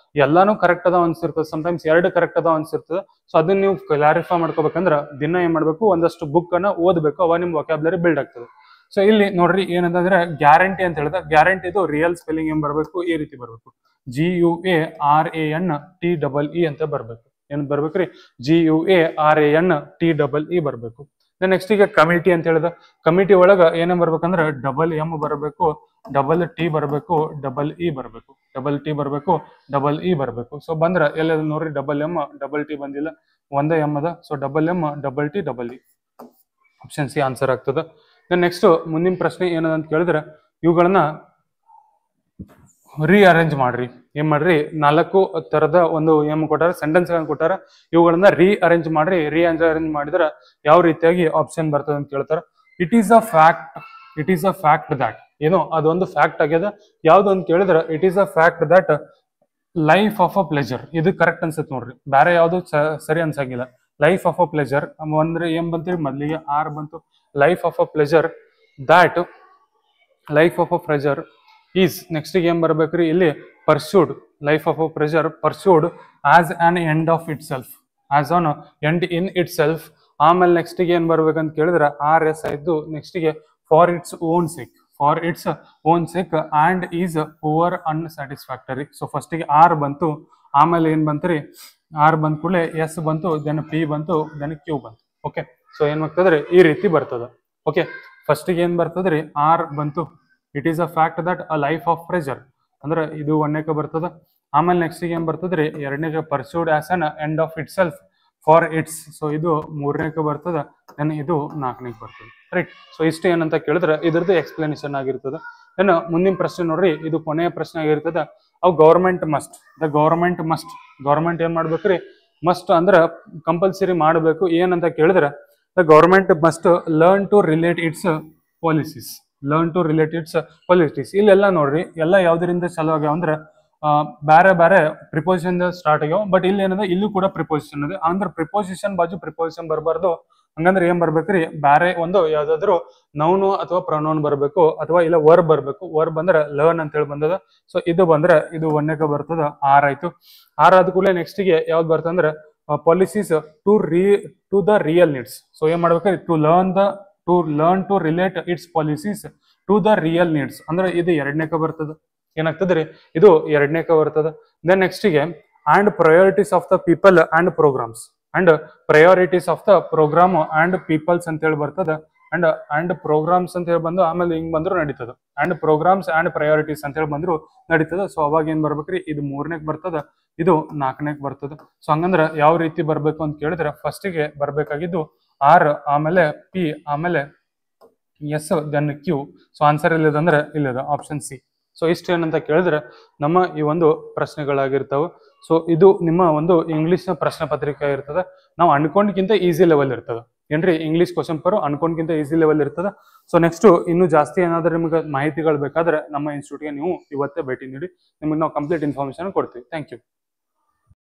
ಎಲ್ಲಾನು ಕರೆಕ್ಟ್ ಅದಾವ ಅನ್ಸಿರ್ತದೆ, ಸಮಟೈಮ್ಸ್ 2 ಕರೆಕ್ಟ್ ಅದಾವ ಅನ್ಸಿರ್ತದೆ. ಸೊ ಅದನ್ನ ನೀವು ಕ್ಲಾರಿಫೈ ಮಾಡ್ಕೋಬೇಕಂದ್ರ ದಿನ ಏನ್ ಮಾಡ್ಬೇಕು, ಒಂದಷ್ಟು ಬುಕ್ ಅನ್ನ ಓದ್ಬೇಕು, ಅವ ನಿಮ್ ವೊಕ್ಯಾಬ್ಲರಿ ಬಿಲ್ಡ್ ಆಗ್ತದೆ. ಸೊ ಇಲ್ಲಿ ನೋಡ್ರಿ ಏನಂತಂದ್ರೆ ಗ್ಯಾರಂಟಿ ಅಂತ ಹೇಳಿದ್ರೆ, ಗ್ಯಾರಂಟಿ ಇದು ರಿಯಲ್ ಸ್ಪೆಲ್ಲಿಂಗ್ ಏನ್ ಬರ್ಬೇಕು, ಈ ರೀತಿ ಬರ್ಬೇಕು, GUARANTEE ಅಂತ ಬರ್ಬೇಕು. ಏನ್ ಬರ್ಬೇಕ್ರಿ, GUARANTEE ಬರ್ಬೇಕು. ನೆಕ್ಸ್ಟ್ ಈಗ ಕಮಿಟಿ ಅಂತ ಹೇಳಿದ, ಕಮಿಟಿ ಒಳಗ ಏನೇನ್ ಬರ್ಬೇಕಂದ್ರೆ M ಬರಬೇಕು, T ಬರಬೇಕು, EE ಬರಬೇಕು, T ಬರಬೇಕು, EE ಬರಬೇಕು. ಸೊ ಬಂದ್ರ ಎಲ್ಲ ನೋಡ್ರಿ M, T ಬಂದಿಲ್ಲ, ಒಂದೇ M ಅದ. So M, T, EE option C answer ಆಗ್ತದ. ನೆಕ್ಸ್ಟ್ ಮುಂದಿನ ಪ್ರಶ್ನೆ ಏನದ ಅಂತ ಕೇಳಿದ್ರೆ, ಇವುಗಳನ್ನ ರೀಅರೇಂಜ್ ಮಾಡ್ರಿ. ಏನ್ ಮಾಡ್ರಿ, 4 ತರದ ಒಂದು ಏನ್ ಕೊಟ್ಟಾರ, ಸೆಂಟೆನ್ಸ್ ಗಳನ್ನ ಕೊಟ್ಟಾರ, ಇವುಗಳನ್ನ ರೀಅರೇಂಜ್ ಮಾಡ್ರಿ. ರೀಅರೇಂಜ್ ಮಾಡಿದ್ರ ಯಾವ ರೀತಿಯಾಗಿ ಆಪ್ಷನ್ ಬರ್ತದೆ ಅಂತ ಕೇಳ್ತಾರ. It is a fact that, ಏನೋ ಅದೊಂದು ಫ್ಯಾಕ್ಟ್ ಆಗ್ಯದ. ಯಾವ್ದು ಅಂತ ಕೇಳಿದ್ರೆ, it is a fact that life of a pleasure, ಇದು ಕರೆಕ್ಟ್ ಅನ್ಸುತ್ತೆ ನೋಡ್ರಿ, ಬೇರೆ ಯಾವ್ದು ಸರಿ ಅನ್ಸಂಗಿಲ್ಲ. ಲೈಫ್ ಆಫ್ ಅ ಪ್ಲೆಜರ್ ಅಂದ್ರೆ ಏನ್ ಬಂತೀರಿ, ಮೊದ್ಲಿಗೆ ಆರ್ ಬಂತು. Life of a pleasure that, life of a pleasure is, next ಏನ್ ಬರ್ಬೇಕ್ರಿ ಇಲ್ಲಿ, pursued. Life of a pleasure pursued as on end of it self, as on end in ಇಟ್ ಸೆಲ್ಫ್. ಆಮೇಲೆ ನೆಕ್ಸ್ಟ್ ಏನ್ ಬರ್ಬೇಕಂತ ಕೇಳಿದ್ರೆ RS ಆಯ್ತು. ನೆಕ್ಸ್ಟ್ ಗೆ for its own sake, and is poor unsatisfactory. So first ಗೆ R ಬಂತು, ಆಮೇಲೆ ಏನ್ ಬಂತ್ರಿ, R ಬಂದ ಕೂಡಲೇ S ಬಂತು, ದೆನ್ P ಬಂತು, ದೆನ್ Q ಬಂತು. ಓಕೆ, ಸೊ ಏನ್ ಆಗ್ತದ್ರಿ, ಈ ರೀತಿ ಬರ್ತದ. ಓಕೆ, ಫಸ್ಟ್ ಗೆ ಏನ್ ಬರ್ತದ್ರಿ, R ಬಂತು. It is a fact that a life of pressure ಅಂದ್ರೆ ಇದು ಒಂದನೇಕ ಬರ್ತದ. ಆಮೇಲೆ ನೆಕ್ಸ್ಟ್ ಏನ್ ಬರ್ತದ್ರಿ, ಎರಡನೇಕ pursued as an end of itself for its. So ಇದು ಮೂರನೇಕ ಬರ್ತದ, ದೆನ್ ಇದು ನಾಲ್ಕನೇಕ ಬರ್ತದೆ. ರೈಟ್. ಸೊ ಇಷ್ಟು ಏನಂತ ಕೇಳಿದ್ರೆ ಇದ್ರದ್ದು ಎಕ್ಸ್ಪ್ಲನೇಷನ್ ಆಗಿರ್ತದ. ದೆನ್ ಮುಂದಿನ ಪ್ರಶ್ನೆ ನೋಡ್ರಿ, ಇದು ಕೊನೆಯ ಪ್ರಶ್ನೆ ಆಗಿರ್ತದ. ಅವು ಗೌರ್ಮೆಂಟ್ ಏನ್ ಮಾಡ್ಬೇಕ್ರಿ, ಮಸ್ಟ್ ಅಂದ್ರ ಕಂಪಲ್ಸರಿ ಮಾಡಬೇಕು. ಏನಂತ ಕೇಳಿದ್ರೆ, the government must learn to relate its policies. ಇಲ್ಲೆಲ್ಲ ನೋಡ್ರಿ, ಎಲ್ಲ ಯಾವ್ದರಿಂದ ಚಾಲು ಆಗ್ಯಾವ ಅಂದ್ರೆ ಬೇರೆ ಬೇರೆ ಪ್ರಿಪೋಸಿಷನ್ ಸ್ಟಾರ್ಟ್ ಆಗ್ಯಾವ. ಬಟ್ ಇಲ್ಲಿ ಏನದ, ಇಲ್ಲೂ ಕೂಡ ಪ್ರಿಪೋಸಿಷನ್ ಇದೆ. ಅಂದ್ರೆ ಪ್ರಿಪೋಸಿಷನ್ ಬಾಜು ಪ್ರಿಪೋಸಿಷನ್ ಬರಬಾರ್ದು. ಹಂಗಂದ್ರೆ ಏನ್ ಬರ್ಬೇಕ್ರಿ, ಬೇರೆ ಒಂದು ಯಾವ್ದಾದ್ರು ನೌನು ಅಥವಾ ಪ್ರೊನೌನ್ ಬರ್ಬೇಕು, ಅಥವಾ ಇಲ್ಲ ವರ್ಬ್ ಬರ್ಬೇಕು. ವರ್ಬ್ ಅಂದ್ರೆ ಲರ್ನ್ ಅಂತ ಹೇಳಿ ಬಂದದ. ಸೊ ಇದು ಬಂದ್ರೆ ಇದು ಒಂದನೇಕ ಬರ್ತದ, R ಆಯ್ತು. R ಆದ ಕೂಡಲೇ ನೆಕ್ಸ್ಟ್ ಗೆ ಯಾವ್ದು ಬರ್ತಂದ್ರೆ policies to the real needs. So ಏನ್ ಮಾಡ್ಬೇಕ್ರಿ, to learn to relate its policies to the real needs ಅಂದ್ರೆ ಇದು ಎರಡನೇಕ ಬರ್ತದ. ಏನಾಗ್ತದ್ರಿ, ಇದು ಎರಡನೇಕ ಬರ್ತದ. ದೆನ್ ನೆಕ್ಸ್ಟ್ ಗೆ and priorities of the people and programs, and priorities of the program and peoples ಅಂತ ಹೇಳಿ ಬರ್ತದ. ಅಂಡ್ ಪ್ರೋಗ್ರಾಮ್ಸ್ ಅಂತ ಹೇಳಿ ಬಂದು ಆಮೇಲೆ ಹಿಂಗ್ ಬಂದ್ರು ನಡೀತದ. ಅಂಡ್ ಪ್ರೋಗ್ರಾಮ್ಸ್ ಅಂಡ್ ಪ್ರಯಾರಿಟೀಸ್ ಅಂತ ಹೇಳಿ ಬಂದ್ರು ನಡೀತದ. ಸೊ ಅವಾಗ ಏನ್ ಬರ್ಬೇಕ್ರಿ, ಇದು ಮೂರನೇಕ್ ಬರ್ತದ, ಇದು ನಾಲ್ಕನೇಕ್ ಬರ್ತದ. ಸೊ ಹಂಗಂದ್ರ ಯಾವ ರೀತಿ ಬರ್ಬೇಕು ಅಂತ ಕೇಳಿದ್ರೆ, ಫಸ್ಟ್ ಗೆ ಬರ್ಬೇಕಾಗಿದ್ದು R, ಆಮೇಲೆ P, ಆಮೇಲೆ S, then Q. So answer ಇಲ್ಲದಂದ್ರೆ ಇಲ್ಲದ ಆಪ್ಷನ್ ಸಿ. ಸೊ ಇಷ್ಟು ಏನಂತ ಕೇಳಿದ್ರೆ ನಮ್ಮ ಈ ಒಂದು ಪ್ರಶ್ನೆಗಳಾಗಿರ್ತಾವೆ. ಸೊ ಇದು ನಿಮ್ಮ ಒಂದು ಇಂಗ್ಲಿಷ್ನ ಪ್ರಶ್ನೆ ಪತ್ರಿಕೆ ಇರ್ತದೆ. ನಾವು ಅನ್ಕೊಂಡ್ಕಿಂತ ಈಸಿ ಲೆವೆಲ್ ಇರ್ತದೆ ಏನ್ರಿ, ಇಂಗ್ಲಿಷ್ ಕ್ವಶನ್ ಪೇಪರ್ ಅನ್ಕೊಂಡ್ಕಿಂತ ಈಸಿ ಲೆವೆಲ್ ಇರ್ತದೆ. ಸೊ ನೆಕ್ಸ್ಟ್ ಇನ್ನೂ ಜಾಸ್ತಿ ಏನಾದ್ರೂ ನಿಮಗೆ ಮಾಹಿತಿಗಳು ಬೇಕಾದ್ರೆ ನಮ್ಮ ಇನ್ಸ್ಟಿಟ್ಯೂಟ್ಗೆ ನೀವು ಇವತ್ತೇ ಭೇಟಿ ನೀಡಿ, ನಿಮಗೆ ನಾವು ಕಂಪ್ಲೀಟ್ ಇನ್ಫಾರ್ಮೇಶನ್ ಕೊಡ್ತೀವಿ. Thank you.